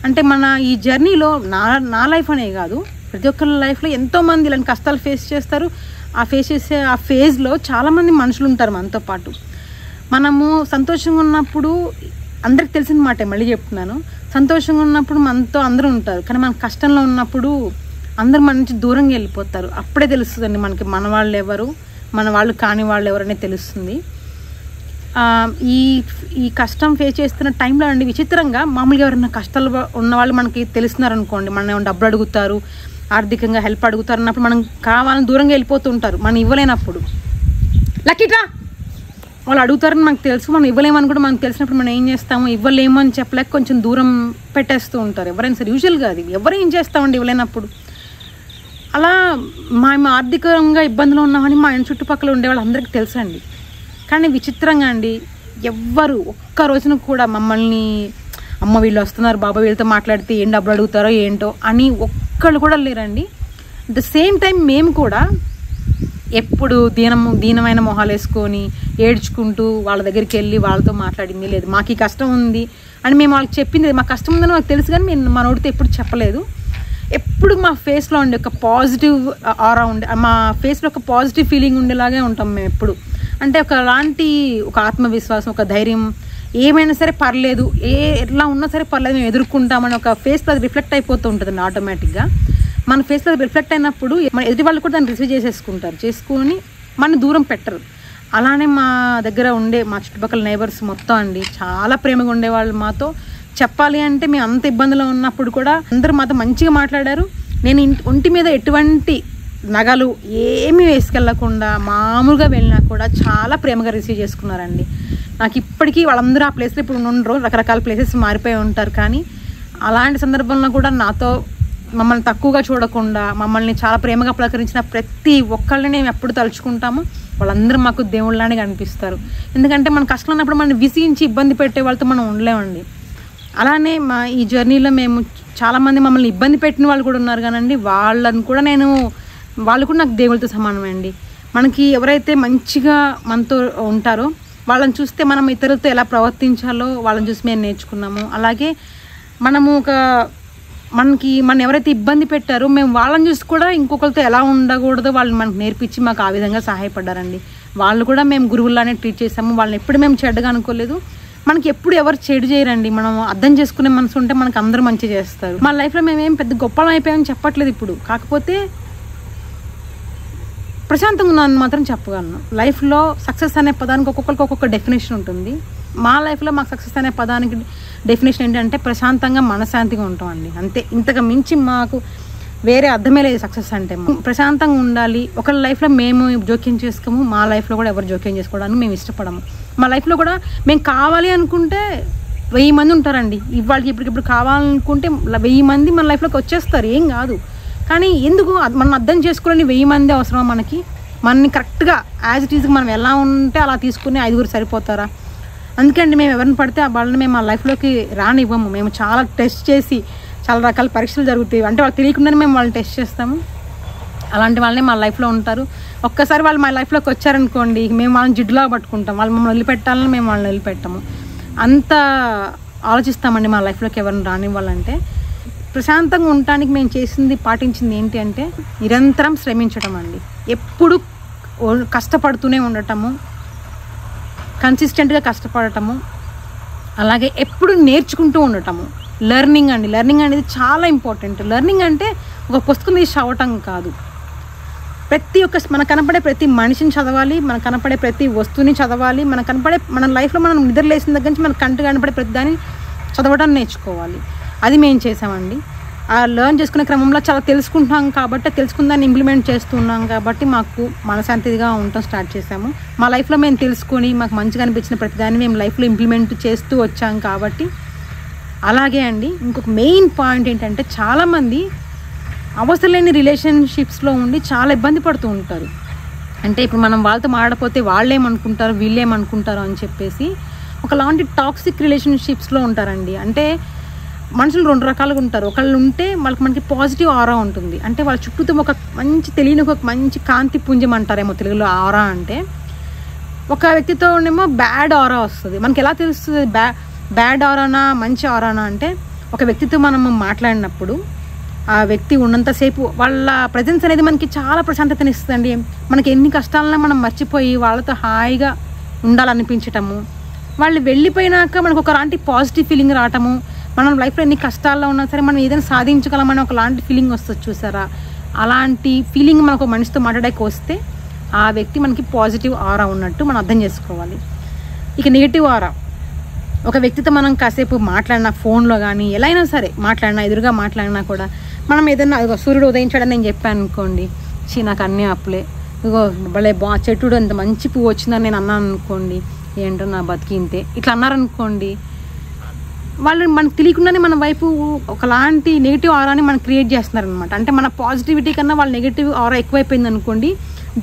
అంటే మన ఈ జర్నీలో నా లైఫ్ అనే కాదు, ప్రతి ఒక్కరి లైఫ్లో ఎంతోమంది ఇలాంటి కష్టాలు ఫేస్ చేస్తారు. ఆ ఫేజ్లో చాలామంది మనుషులు ఉంటారు మనతో పాటు. మనము సంతోషంగా ఉన్నప్పుడు అందరికి తెలిసిన మాటే మళ్ళీ చెప్తున్నాను, సంతోషంగా ఉన్నప్పుడు మనతో అందరూ ఉంటారు. కానీ మన కష్టంలో ఉన్నప్పుడు అందరు మన నుంచి దూరంగా వెళ్ళిపోతారు. అప్పుడే తెలుస్తుందండి మనకి మన వాళ్ళు ఎవరు, మన వాళ్ళు కాని వాళ్ళు ఎవరనే తెలుస్తుంది. ఈ కష్టం ఫేస్ చేస్తున్న టైంలో అండి విచిత్రంగా మామూలుగా ఎవరైనా కష్టాలు ఉన్న వాళ్ళు మనకి తెలుస్తున్నారనుకోండి, మనం ఏమైనా డబ్బులు అడుగుతారు, ఆర్థికంగా హెల్ప్ అడుగుతారు అన్నప్పుడు మనం కావాలని దూరంగా వెళ్ళిపోతూ ఉంటారు. మనం ఇవ్వలేనప్పుడు లక్కీటా వాళ్ళు అడుగుతారని మనకు తెలుసు, మనం ఇవ్వలేమని కూడా మనకు తెలిసినప్పుడు మనం ఏం చేస్తాము, ఇవ్వలేము అని చెప్పలేక కొంచెం దూరం పెట్టేస్తూ ఉంటారు ఎవరైనా సరే. యూజువల్గా అది ఎవరేం చేస్తామండి ఇవ్వలేనప్పుడు. అలా మేము ఆర్థికంగా ఇబ్బందులు ఉన్నామని మా ఇంటి చుట్టుపక్కల ఉండేవాళ్ళు అందరికీ తెలుసండి. కానీ విచిత్రంగా అండి ఎవ్వరు ఒక్క రోజున కూడా మమ్మల్ని అమ్మ వీళ్ళు వస్తున్నారు బాబా వీళ్ళతో మాట్లాడితే ఏం డబ్బులు అడుగుతారో ఏంటో అని ఒక్కళ్ళు కూడా లేరండి. అట్ ద సేమ్ టైం మేము కూడా ఎప్పుడు దీనమైన మొహాలు వేసుకొని ఏడ్చుకుంటూ వాళ్ళ దగ్గరికి వెళ్ళి వాళ్ళతో మాట్లాడింది లేదు. మాకు ఈ కష్టం ఉంది అని మేము వాళ్ళకి చెప్పింది, మాకు కష్టం ఉందని మాకు తెలుసు కానీ మేము మా నోటితో ఎప్పుడు చెప్పలేదు. ఎప్పుడు మా ఫేస్లో ఉండే ఒక పాజిటివ్ ఆరా ఉండే, మా ఫేస్లో ఒక పాజిటివ్ ఫీలింగ్ ఉండేలాగే ఉంటాం మేము ఎప్పుడు. అంటే ఒక ఆత్మవిశ్వాసం, ఒక ధైర్యం, ఏమైనా సరే పర్లేదు, ఎట్లా ఉన్నా సరే పర్లేదు మేము ఎదుర్కొంటామని ఒక ఫేస్లో అది రిఫ్లెక్ట్ అయిపోతూ ఉంటుందండి ఆటోమేటిక్గా. మన ఫేస్లో రిఫ్లెక్ట్ అయినప్పుడు మన ఎదుటి వాళ్ళు కూడా దాన్ని రిసీవ్ చేసుకొని మన దూరం పెట్టరు. అలానే మా దగ్గర ఉండే మా చుట్టుపక్కల నైబర్స్ మొత్తం అండి చాలా ప్రేమగా ఉండేవాళ్ళు మాతో. చెప్పాలి అంటే మేము అంత ఇబ్బందిలో ఉన్నప్పుడు కూడా అందరూ మాతో మంచిగా మాట్లాడారు. నేను ఒంటి మీద ఎటువంటి నగలు ఏమీ వేసుకెళ్ళకుండా మామూలుగా వెళ్ళినా కూడా చాలా ప్రేమగా రిసీవ్ చేసుకున్నారండి. నాకు ఇప్పటికీ వాళ్ళందరూ ఆ ప్లేస్లో ఇప్పుడు ఉండరు, రకరకాల ప్లేసెస్ మారిపోయి ఉంటారు. కానీ అలాంటి సందర్భంలో కూడా నాతో మమ్మల్ని తక్కువగా చూడకుండా మమ్మల్ని చాలా ప్రేమగా పలకరించిన ప్రతి ఒక్కళ్ళని మేము ఎప్పుడు తలుచుకుంటాము. వాళ్ళందరూ మాకు దేవుళ్ళని కనిపిస్తారు. ఎందుకంటే మన కష్టం ఉన్నప్పుడు మనం విసిగించి ఇబ్బంది పెట్టే వాళ్ళతో మనం ఉండలేమండి. అలానే మా ఈ జర్నీలో మేము చాలామంది మమ్మల్ని ఇబ్బంది పెట్టిన వాళ్ళు కూడా ఉన్నారు కానండి, వాళ్ళని కూడా వాళ్ళు కూడా నాకు దేవుళ్ళతో సమానమే అండి. మనకి ఎవరైతే మంచిగా మనతో ఉంటారో వాళ్ళని చూస్తే మనం ఇతరులతో ఎలా ప్రవర్తించాలో వాళ్ళని చూసి మేము నేర్చుకున్నాము. అలాగే మనము మన ఎవరైతే ఇబ్బంది పెట్టారో మేము వాళ్ళని చూసి కూడా ఇంకొకరితో ఎలా ఉండకూడదో వాళ్ళు మనకు నేర్పించి మాకు ఆ విధంగా సహాయపడ్డారండి. వాళ్ళు కూడా మేము గురువులానే ట్రీట్ చేసాము. వాళ్ళని ఎప్పుడు మేము చెడ్డగా అనుకోలేదు. మనకి ఎప్పుడు ఎవరు చెడు చేయరండి. మనం అర్థం చేసుకునే మనసు ఉంటే మనకు అందరూ మంచి చేస్తారు. మా లైఫ్లో మేమేం పెద్ద గొప్పలం అయిపోయామని చెప్పట్లేదు ఇప్పుడు, కాకపోతే ప్రశాంతంగా ఉన్నాను మాత్రం చెప్పగలను. లైఫ్లో సక్సెస్ అనే పదానికి ఒక్కొక్కరికి ఒక్కొక్క డెఫినేషన్ ఉంటుంది. మా లైఫ్లో మాకు సక్సెస్ అనే పదానికి డెఫినేషన్ ఏంటంటే ప్రశాంతంగా మనశ్శాంతిగా ఉంటాం అండి, అంతే. ఇంతకు మించి మాకు వేరే అర్థమే లేదు సక్సెస్ అంటే. ప్రశాంతంగా ఉండాలి. ఒకరి లైఫ్లో మేము జోక్యం చేసుకోము, మా లైఫ్లో కూడా ఎవరు జోక్యం చేసుకోవడానికి మేము ఇష్టపడము. మా లైఫ్లో కూడా మేము కావాలి అనుకుంటే 1000 మంది ఉంటారండి. ఇవాళకి ఇప్పుడు కావాలనుకుంటే 1000 మంది మన లైఫ్లోకి వచ్చేస్తారు, ఏం కాదు. కానీ ఎందుకు మనం అర్థం చేసుకోవాలని 1000 మంది అవసరమా మనకి? మనని కరెక్ట్గా యాజ్ ఇట్ ఈజ్గా మనం ఎలా ఉంటే అలా తీసుకుని 5 సరిపోతారా? అందుకండి మేము ఎవరిని పడితే వాళ్ళని మేము మా లైఫ్లోకి రానివ్వము. మేము చాలా టెస్ట్ చేసి చాలా రకాల పరీక్షలు జరుగుతాయి, అంటే వాళ్ళు తెలియకుండానే మేము వాళ్ళని టెస్ట్ చేస్తాము. అలాంటి వాళ్ళని మా లైఫ్లో ఉంటారు. ఒక్కసారి వాళ్ళు మా లైఫ్లోకి వచ్చారనుకోండి, మేము వాళ్ళని జిడ్డులా పట్టుకుంటాం. వాళ్ళు మమ్మల్ని వదిలిపెట్టాలని మేము వాళ్ళని వదిలిపెట్టాము. అంత ఆలోచిస్తామండి మా లైఫ్లోకి ఎవరిని రానివ్వాలంటే. ప్రశాంతంగా ఉండటానికి మేము పాటించింది ఏంటి అంటే నిరంతరం శ్రమించడం అండి. ఎప్పుడు కష్టపడుతూనే ఉండటము, కన్సిస్టెంట్గా కష్టపడటము, అలాగే ఎప్పుడు నేర్చుకుంటూ ఉండటము. లెర్నింగ్ అనేది చాలా ఇంపార్టెంట్. లెర్నింగ్ అంటే ఒక పుస్తకం తీసి చదవటం కాదు. ప్రతి ఒక్క మనకు కనపడే ప్రతి మనిషిని చదవాలి, మనకు కనపడే ప్రతి వస్తువుని చదవాలి, మనకు కనపడే మన లైఫ్లో మనం నిద్రలేసిన దగ్గర నుంచి మన కంటికి కనపడే ప్రతి దాన్ని చదవడం నేర్చుకోవాలి. అది మేము చేసామండి. ఆ లెర్న్ చేసుకునే క్రమంలో చాలా తెలుసుకుంటున్నాం కాబట్టి, తెలుసుకుందాన్ని ఇంప్లిమెంట్ చేస్తున్నాం కాబట్టి మాకు మనశాంతిగా ఉండటం స్టార్ట్ చేసాము. మా లైఫ్లో మేము తెలుసుకొని మాకు మంచిగా అనిపించిన ప్రతిదాన్ని మేము లైఫ్లో ఇంప్లిమెంట్ చేస్తూ వచ్చాం కాబట్టి. అలాగే అండి, ఇంకొక మెయిన్ పాయింట్ ఏంటంటే, చాలామంది అవసరం లేని రిలేషన్షిప్స్లో ఉండి చాలా ఇబ్బంది పడుతూ ఉంటారు. అంటే ఇప్పుడు మనం వాళ్ళతో మాడపోతే వాళ్ళేమనుకుంటారు, వీళ్ళేమనుకుంటారు అని చెప్పేసి ఒకలాంటి టాక్సిక్ రిలేషన్షిప్స్లో ఉంటారండి. అంటే మనుషులు 2 రకాలుగా ఉంటారు. ఒకళ్ళు ఉంటే మనకి పాజిటివ్ ఆరా ఉంటుంది. అంటే వాళ్ళ చుట్టూతో ఒక మంచి తెలియని ఒక మంచి కాంతి పుంజం అంటారేమో తెలుగులో ఆరా అంటే. ఒక వ్యక్తితో ఏమో బ్యాడ్ ఆరా వస్తుంది. మనకి ఎలా తెలుస్తుంది బ్యాడ్ ఆరానా మంచి ఆరానా అంటే, ఒక వ్యక్తితో మనం మాట్లాడినప్పుడు ఆ వ్యక్తి ఉన్నంతసేపు వాళ్ళ ప్రజెన్స్ అనేది మనకి చాలా ప్రశాంతతని ఇస్తుందండి. మనకి ఎన్ని కష్టాలన్నా మనం మర్చిపోయి వాళ్ళతో హాయిగా ఉండాలనిపించటము, వాళ్ళు వెళ్ళిపోయినాక మనకు ఒకలాంటి పాజిటివ్ ఫీలింగ్ రావటము, మనం లైఫ్లో ఎన్ని కష్టాల్లో ఉన్నా సరే మనం ఏదైనా సాధించగలమని ఒకలాంటి ఫీలింగ్ వస్తుంది చూసారా. అలాంటి ఫీలింగ్ మనకు మనిషితో మాట్లాడడానికి వస్తే ఆ వ్యక్తి మనకి పాజిటివ్ ఆరా ఉన్నట్టు మనం అర్థం చేసుకోవాలి. ఇక నెగిటివ్ ఆరా, ఒక వ్యక్తితో మనం కాసేపు మాట్లాడినా, ఫోన్లో కానీ ఎలా అయినా సరే మాట్లాడినా, ఎదురుగా మాట్లాడినా కూడా మనం ఏదైనా సూర్యుడు ఉదయించాడని నేను చెప్పాను అనుకోండి, నాకు అన్నీ అప్పులే, ఇగో భలే చెట్టుడు అంత మంచి పువ్వు వచ్చిందని నేను అన్నాను అనుకోండి, ఏంటో నా బతికింతే ఇట్లా అన్నారనుకోండి, వాళ్ళు మనకు తెలియకుండానే మన వైపు ఒకలాంటి నెగిటివ్ ఆరాని మనం క్రియేట్ చేస్తున్నారనమాట. అంటే మన పాజిటివిటీ కన్నా వాళ్ళ నెగిటివ్ ఆరా ఎక్కువైపోయింది అనుకోండి,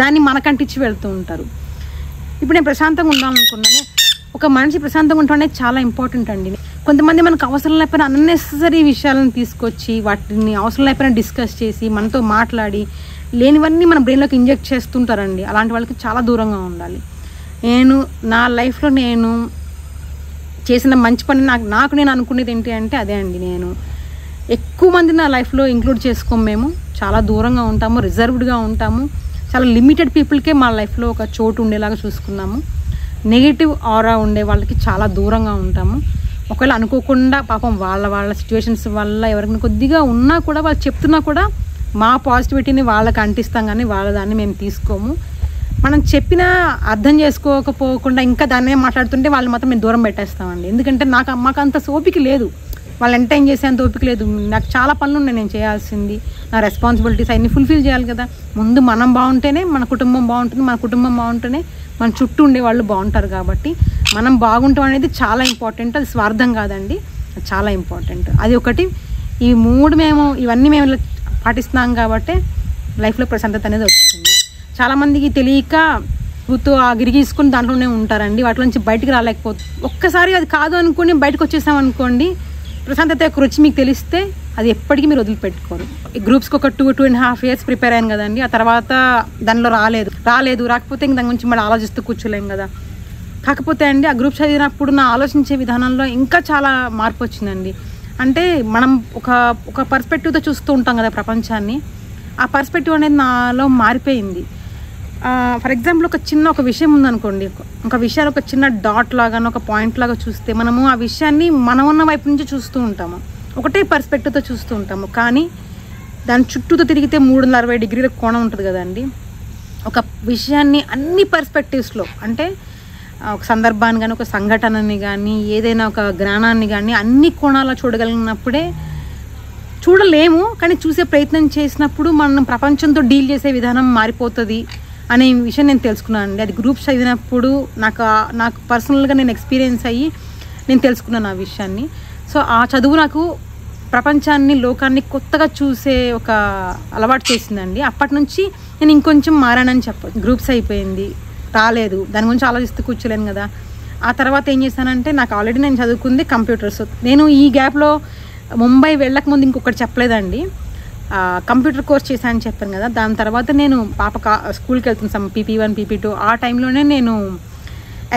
దాన్ని మనకంటించి వెళ్తూ ఉంటారు. ఇప్పుడు నేను ప్రశాంతంగా ఉండాలనుకున్నాను. ఒక మనిషి ప్రశాంతంగా ఉండడం అనేది చాలా ఇంపార్టెంట్ అండి. కొంతమంది మనకు అవసరం లేకపోయినా అన్నెసెసరీ విషయాలను తీసుకొచ్చి వాటిని అవసరం లేకపోయినా డిస్కస్ చేసి మనతో మాట్లాడి లేనివన్నీ మన బ్రెయిన్లోకి ఇంజెక్ట్ చేస్తుంటారండి. అలాంటి వాళ్ళకి చాలా దూరంగా ఉండాలి. నా లైఫ్లో నేను చేసిన మంచి పని నాకు నేను అనుకునేది ఏంటి అంటే అదే అండి. నేను ఎక్కువ మంది నా లైఫ్లో ఇంక్లూడ్ చేసుకోము. మేము చాలా దూరంగా ఉంటాము, రిజర్వ్డ్గా ఉంటాము. చాలా లిమిటెడ్ పీపుల్కే మా లైఫ్లో ఒక చోటు ఉండేలాగా చూసుకున్నాము. నెగిటివ్ ఆరా ఉండే వాళ్ళకి చాలా దూరంగా ఉంటాము. ఒకవేళ అనుకోకుండా పాపం వాళ్ళ సిచ్యువేషన్స్ వల్ల ఎవరికైనా కొద్దిగా ఉన్నా కూడా వాళ్ళు చెప్తున్నా కూడా మా పాజిటివిటీని వాళ్ళకి అంటిస్తాం, కానీ వాళ్ళ దాన్ని మేము తీసుకోము. మనం చెప్పినా అర్థం చేసుకోకపోకుండా ఇంకా దాన్నే మాట్లాడుతుంటే వాళ్ళు మాత్రం మేము దూరం పెట్టేస్తామండి. ఎందుకంటే మాకు అంత ఓపిక లేదు, వాళ్ళు ఎంటర్టైన్ చేసేంత ఓపిక లేదు. నాకు చాలా పనులు ఉన్నాయి నేను చేయాల్సింది, నా రెస్పాన్సిబిలిటీస్ అన్నీ ఫుల్ఫిల్ చేయాలి కదా. ముందు మనం బాగుంటేనే మన కుటుంబం బాగుంటుంది, మన కుటుంబం బాగుంటేనే మన చుట్టూ ఉండే వాళ్ళు బాగుంటారు. కాబట్టి మనం బాగుంటాం అనేది చాలా ఇంపార్టెంట్. అది స్వార్థం కాదండి, చాలా ఇంపార్టెంట్. అది ఒకటి. ఈ 3 ఇవన్నీ మేము పాటిస్తున్నాం కాబట్టి లైఫ్లో ప్రశాంతత అనేది వస్తుంది. చాలామందికి తెలియక ఆ గిరిగీసుకుని దాంట్లోనే ఉంటారండి, వాటి నుంచి బయటికి రాలేకపోతుంది. ఒక్కసారి అది కాదు అనుకుని బయటకు వచ్చేసామనుకోండి, ప్రశాంతత యొక్క రుచి మీకు తెలిస్తే అది ఎప్పటికీ మీరు వదిలిపెట్టుకోరు. ఈ గ్రూప్స్కి ఒక 2.5 years ప్రిపేర్ అయ్యాను కదండి. ఆ తర్వాత దానిలో రాకపోతే ఇంక దాని గురించి మళ్ళీ ఆలోచిస్తూ కూర్చోలేం కదా. కాకపోతే అండి, ఆ గ్రూప్ చదివినప్పుడు నా ఆలోచించే విధానంలో ఇంకా చాలా మార్పు వచ్చిందండి. అంటే మనం ఒక పర్స్పెక్టివ్తో చూస్తూ ఉంటాం కదా ప్రపంచాన్ని. ఆ పర్స్పెక్టివ్ అనేది నాలో మారిపోయింది. ఫర్ ఎగ్జాంపుల్ ఒక విషయం ఉందనుకోండి, ఒక విషయాన్ని ఒక చిన్న డాట్ లాగా ఒక పాయింట్ లాగా చూస్తే మనము ఆ విషయాన్ని మనం ఉన్న వైపు నుంచి చూస్తూ ఉంటాము, ఒకటే పర్స్పెక్టివ్తో చూస్తూ ఉంటాము. కానీ దాని చుట్టూతో తిరిగితే 360 degrees కోణం ఉంటుంది కదండి. ఒక విషయాన్ని అన్ని పర్స్పెక్టివ్స్లో, అంటే ఒక సందర్భాన్ని కానీ, ఒక సంఘటనని కానీ, ఏదైనా ఒక జ్ఞానాన్ని కానీ అన్ని కోణాల్లో చూడగలిగినప్పుడే, చూడలేము కానీ చూసే ప్రయత్నం చేసినప్పుడు మనం ప్రపంచంతో డీల్ చేసే విధానం మారిపోతుంది అనే విషయం నేను తెలుసుకున్నాను అండి. అది గ్రూప్స్ చదివినప్పుడు నాకు పర్సనల్గా నేను ఎక్స్పీరియన్స్ అయ్యి నేను తెలుసుకున్నాను ఆ విషయాన్ని. సో ఆ చదువు నాకు ప్రపంచాన్ని, లోకాన్ని కొత్తగా చూసే ఒక అలవాటు చేసిందండి. అప్పటి నుంచి నేను ఇంకొంచెం మారానని చెప్పచ్చు. గ్రూప్స్ అయిపోయింది, రాలేదు, దాని గురించి ఆలోచిస్తూ కూర్చోలేను కదా. ఆ తర్వాత ఏం చేశానంటే, నాకు ఆల్రెడీ నేను చదువుకుంది కంప్యూటర్స్. నేను ఈ గ్యాప్లో ముంబై వెళ్ళకముందు ఇంకొకటి చెప్పలేదండి, కంప్యూటర్ కోర్స్ చేశానని చెప్పాను కదా. దాని తర్వాత నేను స్కూల్కి వెళ్తున్నాను, PP1 PP2. ఆ టైంలోనే నేను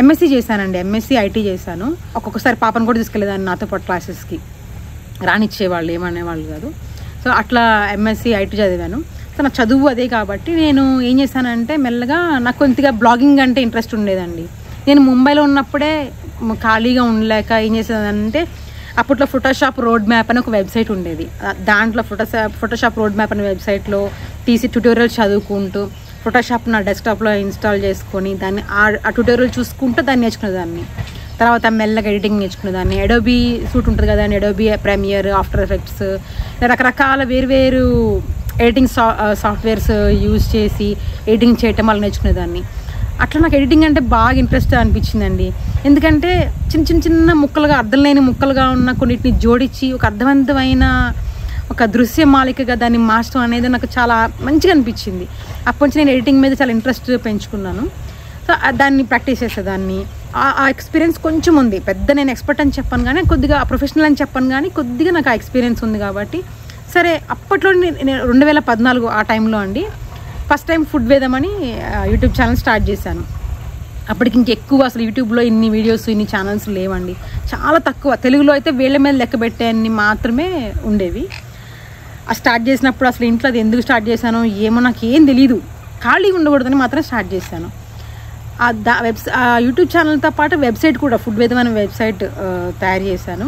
MSc చేశానండి, MSc IT చేశాను. ఒక్కొక్కసారి పాపను కూడా తీసుకెళ్ళేదాన్ని నాతో పాటు క్లాసెస్కి, రానిచ్చేవాళ్ళు, ఏమనేవాళ్ళు కాదు. సో అట్లా MSc IT చదివాను. సో నా చదువు అదే కాబట్టి నేను ఏం చేశానంటే, మెల్లగా నాకు కొద్దిగా బ్లాగింగ్ అంటే ఇంట్రెస్ట్ ఉండేదండి. నేను ముంబైలో ఉన్నప్పుడే ఖాళీగా ఉండలేక ఏం చేసేదానంటే, అప్పట్లో ఫోటోషాప్ రోడ్ మ్యాప్ అని ఒక వెబ్సైట్ ఉండేది. దాంట్లో ఫోటోషాప్ రోడ్ మ్యాప్ అనే వెబ్సైట్లో ట్యూటోరియల్ చదువుకుంటూ ఫోటోషాప్ నా డెస్క్టాప్లో ఇన్స్టాల్ చేసుకొని దాన్ని ఆ ట్యూటోరియల్ చూసుకుంటూ దాన్ని నేర్చుకునేదాన్ని. తర్వాత మెల్లగా ఎడిటింగ్ నేర్చుకునేదాన్ని. అడోబీ సూట్ ఉంటుంది కదా అండి, అడోబీ ప్రీమియర్, ఆఫ్టర్ ఎఫెక్ట్స్, రకరకాల వేరు ఎడిటింగ్ సాఫ్ట్వేర్స్ యూజ్ చేసి ఎడిటింగ్ చేయటం వల్ల నేర్చుకునేదాన్ని. అట్లా నాకు ఎడిటింగ్ అంటే బాగా ఇంట్రెస్ట్ అనిపించిందండి. ఎందుకంటే చిన్న ముక్కలుగా, అర్థం లేని ముక్కలుగా ఉన్న కొన్నిటిని జోడించి ఒక అర్థవంతమైన ఒక దృశ్యమాలికగా దాన్ని మార్చడం అనేది నాకు చాలా మంచిగా అనిపించింది. అప్పటి నుంచి నేను ఎడిటింగ్ మీద చాలా ఇంట్రెస్ట్ పెంచుకున్నాను. సో దాన్ని ప్రాక్టీస్ చేసేదాన్ని. ఆ ఎక్స్పీరియన్స్ కొంచెం ఉంది. పెద్ద నేను ఎక్స్పర్ట్ అని చెప్పాను కానీ, కొద్దిగా ప్రొఫెషనల్ అని చెప్పాను కానీ, కొద్దిగా నాకు ఆ ఎక్స్పీరియన్స్ ఉంది కాబట్టి సరే. అప్పట్లో నేను 2014 ఆ టైంలో అండి ఫస్ట్ టైం ఫుడ్ వేదమని యూట్యూబ్ ఛానల్ స్టార్ట్ చేశాను. అప్పటికి ఇంకెక్కువ అసలు యూట్యూబ్లో ఇన్ని వీడియోస్, ఇన్ని ఛానల్స్ లేవండి, చాలా తక్కువ. తెలుగులో అయితే వేళ్ళ మీద లెక్క పెట్టేన్ని మాత్రమే ఉండేవి. ఆ స్టార్ట్ చేసినప్పుడు అసలు ఇంట్లో అది ఎందుకు స్టార్ట్ చేశానో ఏమో నాకు ఏం తెలీదు. ఖాళీగా ఉండకూడదని మాత్రం స్టార్ట్ చేశాను. ఆ యూట్యూబ్ ఛానల్తో పాటు వెబ్సైట్ కూడా, ఫుడ్ వేదం అనే వెబ్సైట్ తయారు చేశాను.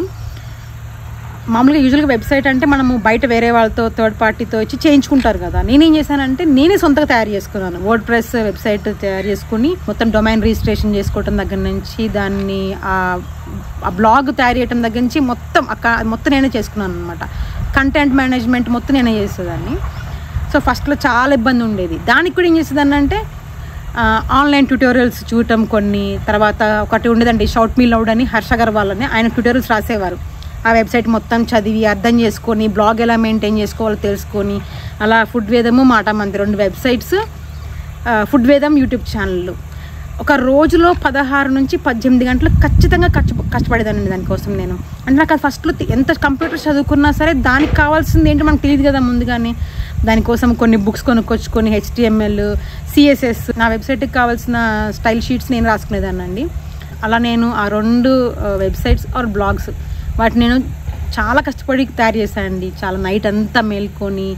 మామూలుగా యూజువల్గా వెబ్సైట్ అంటే మనము బయట వేరే వాళ్ళతో, థర్డ్ పార్టీతో ఇచ్చి చేయించుకుంటారు కదా. నేనేం చేశానంటే నేనే సొంతంగా తయారు చేసుకున్నాను. వర్డ్ ప్రెస్ వెబ్సైట్ తయారు చేసుకుని మొత్తం డొమైన్ రిజిస్ట్రేషన్ చేసుకోవటం దగ్గర నుంచి, దాన్ని ఆ బ్లాగ్ తయారు చేయడం దగ్గర నుంచి మొత్తం నేనే చేసుకున్నాను అనమాట. కంటెంట్ మేనేజ్మెంట్ మొత్తం నేనే చేసేదాన్ని. సో ఫస్ట్లో చాలా ఇబ్బంది ఉండేది. దానికి కూడా ఏం చేసేదాన్ని అంటే ఆన్లైన్ ట్యూటోరియల్స్ చూడటం కొన్ని. తర్వాత ఒకటి ఉండేదండి, షౌట్ మీ లౌడ్ అని, హర్ష అగర్వాల్ అని, ఆయన ట్యూటోరియల్స్ రాసేవారు. ఆ వెబ్సైట్ మొత్తం చదివి అర్థం చేసుకొని బ్లాగ్ ఎలా మెయింటైన్ చేసుకోవాలో తెలుసుకొని అలా ఫుడ్ వేదము, మాట మంది 2 వెబ్సైట్స్, ఫుడ్ వేదం యూట్యూబ్ ఛానళ్ళు. ఒక రోజులో 16 నుంచి 18 గంటలు ఖచ్చితంగా కష్టపడేదానండి దానికోసం నేను. అంటే నాకు అది ఫస్ట్లో ఎంత కంప్యూటర్ చదువుకున్నా సరే దానికి కావాల్సింది ఏంటో మనకు తెలియదు కదా ముందుగానే. దానికోసం కొన్ని బుక్స్ కొనుక్కొచ్చుకొని HTML, CSS, నా వెబ్సైట్కి కావాల్సిన స్టైల్ షీట్స్ నేను రాసుకునేదాన్ని అండి. అలా నేను ఆ 2 వెబ్సైట్స్ ఆర్ బ్లాగ్స్ వాటిని నేను చాలా కష్టపడి తయారు చేశానండి. చాలా నైట్ అంతా మేల్కొని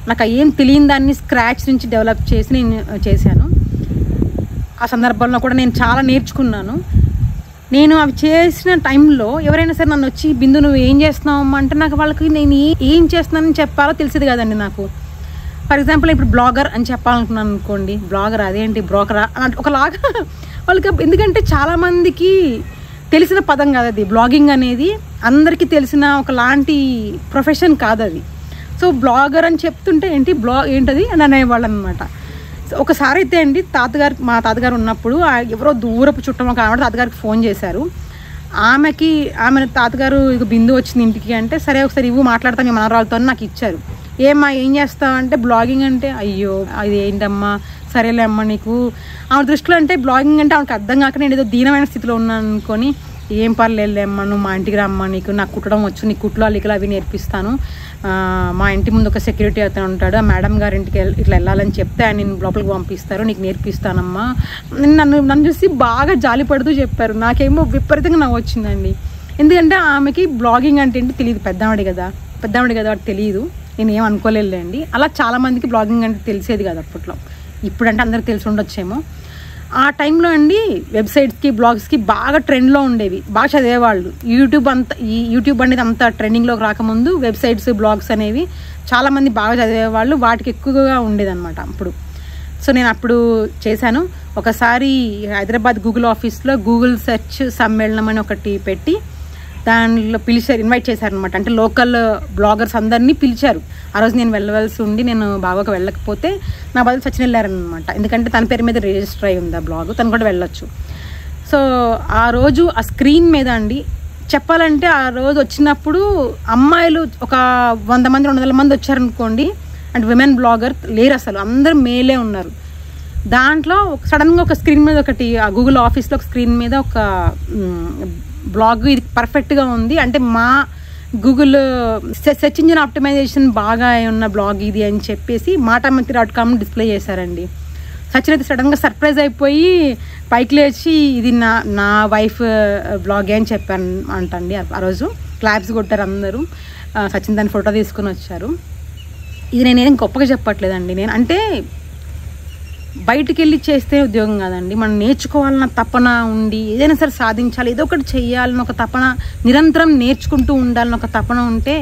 నాకు ఏం తెలియని దాన్ని స్క్రాచ్ నుంచి డెవలప్ చేసి నేను చేశాను. ఆ సందర్భంలో కూడా నేను చాలా నేర్చుకున్నాను. నేను అవి చేసిన టైంలో ఎవరైనా సరే నన్ను వచ్చి, బిందు నువ్వు ఏం చేస్తున్నావు అంటే నాకు వాళ్ళకి నేను ఏం చేస్తున్నానని చెప్పాలో తెలిసేది కదండి నాకు. ఫర్ ఎగ్జాంపుల్ ఇప్పుడు బ్లాగర్ అని చెప్పాలనుకున్నాను అనుకోండి, బ్లాగర్ అదేంటి బ్రోకరా అంటే ఒకలాగా వాళ్ళకి. ఎందుకంటే చాలామందికి తెలిసిన పదం కాదు అది. బ్లాగింగ్ అనేది అందరికీ తెలిసిన ఒకలాంటి ప్రొఫెషన్ కాదు అది. సో బ్లాగర్ అని చెప్తుంటే ఏంటది అని అనేవాళ్ళు అనమాట. ఒకసారి అయితే అండి మా తాతగారు ఉన్నప్పుడు ఎవరో దూరపు చుట్టం ఒక ఆవిడ తాతగారికి ఫోన్ చేశారు. ఆమె తాతగారు ఇక బిందు వచ్చింది ఇంటికి అంటే, సరే ఒకసారి ఇవ్వు మాట్లాడతాం మీ మనవరాలతో నాకు ఇచ్చారు. ఏం చేస్తావు అంటే బ్లాగింగ్ అంటే, అయ్యో అది ఏంటమ్మా, సరేలే అమ్మ నీకు. ఆమె దృష్టిలో అంటే బ్లాగింగ్ అంటే ఆమెకు అర్థం కాక నేను ఏదో దీనమైన స్థితిలో ఉన్నాను అనుకొని, ఏం పర్లేదులే అమ్మ నువ్వు మా ఇంటికి రమ్మా, నాకు కుట్టడం వచ్చు, నీకు కుట్లు అల్లికలు అవి నేర్పిస్తాను, మా ఇంటి ముందు ఒక సెక్యూరిటీ అతను ఉంటాడు, ఆ మేడం గారి ఇంటికి ఇట్లా వెళ్ళాలని చెప్తే ఆయన నేను లోపలికి పంపిస్తారు, నీకు నేర్పిస్తానమ్మా. నన్ను చూసి బాగా జాలి పడుతూ చెప్పారు. నాకేమో విపరీతంగా నవ్వు వచ్చిందండి. ఎందుకంటే ఆమెకి బ్లాగింగ్ అంటే ఏంటి తెలియదు, పెద్దవాడి కదా వాడు తెలియదు. నేను ఏం అనుకోలేదులేండి. అలా చాలామందికి బ్లాగింగ్ అంటే తెలిసేది కాదు అప్పట్లో. ఇప్పుడంటే అందరికి తెలిసి ఉండొచ్చేమో. ఆ టైంలో అండి వెబ్సైట్స్కి, బ్లాగ్స్కి బాగా ట్రెండ్లో ఉండేవి, బాగా చదివేవాళ్ళు. యూట్యూబ్ అనేది అంత ట్రెండింగ్లోకి రాకముందు వెబ్సైట్స్, బ్లాగ్స్ అనేవి చాలామంది బాగా చదివేవాళ్ళు, వాటికి ఎక్కువగా ఉండేదన్నమాట అప్పుడు. సో నేను అప్పుడు చేశాను. ఒకసారి హైదరాబాద్ గూగుల్ ఆఫీస్లో గూగుల్ సెర్చ్ సమ్మేళనం అని ఒకటి పెట్టి దానిలో ఇన్వైట్ చేశారనమాట. అంటే లోకల్ బ్లాగర్స్ అందరినీ పిలిచారు. ఆ రోజు నేను వెళ్ళవలసి ఉండి నేను బాగా వెళ్ళకపోతే నా బదులు సచిన్ వెళ్ళారనమాట. ఎందుకంటే తన పేరు మీద రిజిస్టర్ అయి ఉంది ఆ బ్లాగ్, తను కూడా వెళ్ళొచ్చు. సో ఆ రోజు ఆ స్క్రీన్ మీద అండి చెప్పాలంటే, ఆ రోజు వచ్చినప్పుడు అమ్మాయిలు ఒక 100 మంది 200 మంది వచ్చారనుకోండి. అంటే విమెన్ బ్లాగర్ లేరు అసలు, అందరూ మేలే ఉన్నారు. దాంట్లో సడన్గా ఒక స్క్రీన్ మీద ఒకటి, ఆ గూగుల్ ఆఫీస్లో ఒక స్క్రీన్ మీద ఒక బ్లాగ్, ఇది పర్ఫెక్ట్గా ఉంది అంటే మా గూగుల్ సెర్చ్ ఇంజిన్ ఆప్టిమైజేషన్ బాగా ఉన్న బ్లాగ్ ఇది అని చెప్పేసి మాటామంతి.com డిస్ప్లే చేశారండి. సచిన్ అయితే సడన్గా సర్ప్రైజ్ అయిపోయి పైకి లేచి, ఇది నా వైఫ్ బ్లాగే అని చెప్పాను అంటండి. ఆ రోజు క్లాప్స్ కొట్టారు అందరూ. సచిన్ దాని ఫోటో తీసుకుని వచ్చారు. ఇది నేనేం గొప్పగా చెప్పట్లేదండి. నేను అంటే బయటికి వెళ్ళి చేస్తే ఉద్యోగం కాదండి, మనం నేర్చుకోవాలన్న తపన ఉండి ఏదైనా సరే సాధించాలి, ఏదో ఒకటి చెయ్యాలని ఒక తపన, నిరంతరం నేర్చుకుంటూ ఉండాలని ఒక తపన ఉంటే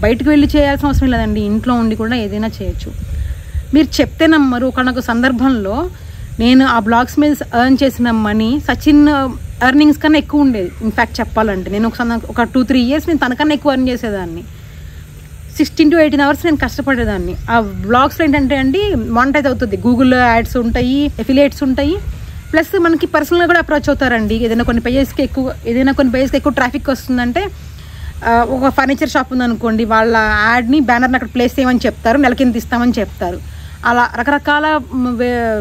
బయటకు వెళ్ళి చేయాల్సిన అవసరం లేదండి. ఇంట్లో ఉండి కూడా ఏదైనా చేయొచ్చు. మీరు చెప్తే నమ్మరు. ఒకనొక సందర్భంలో నేను ఆ బ్లాగ్స్ మీద ఎర్న్ చేసిన మనీ సచిన్ ఎర్నింగ్స్ కన్నా ఎక్కువ ఉండేది. ఇన్ఫ్యాక్ట్ చెప్పాలంటే నేను ఒక 2-3 ఇయర్స్ నేను తనకన్నా ఎక్కువ ఎర్న్ చేసేదాన్ని. 16 to 18 hours నేను కష్టపడేదాన్ని. ఆ బ్లాగ్స్లో ఏంటంటే అండి మానిటైజ్ అవుతుంది, గూగుల్లో యాడ్స్ ఉంటాయి, ఎఫిలియేట్స్ ఉంటాయి, ప్లస్ మనకి పర్సనల్గా కూడా అప్రోచ్ అవుతారండి. ఏదైనా కొన్ని పేజెస్కి ఎక్కువ ట్రాఫిక్ వస్తుందంటే, ఒక ఫర్నిచర్ షాప్ ఉందనుకోండి, వాళ్ళ యాడ్ని బ్యానర్ని అక్కడ ప్లేస్ చేయమని చెప్తారు, నెల కింద ఇస్తామని చెప్తారు. అలా రకరకాల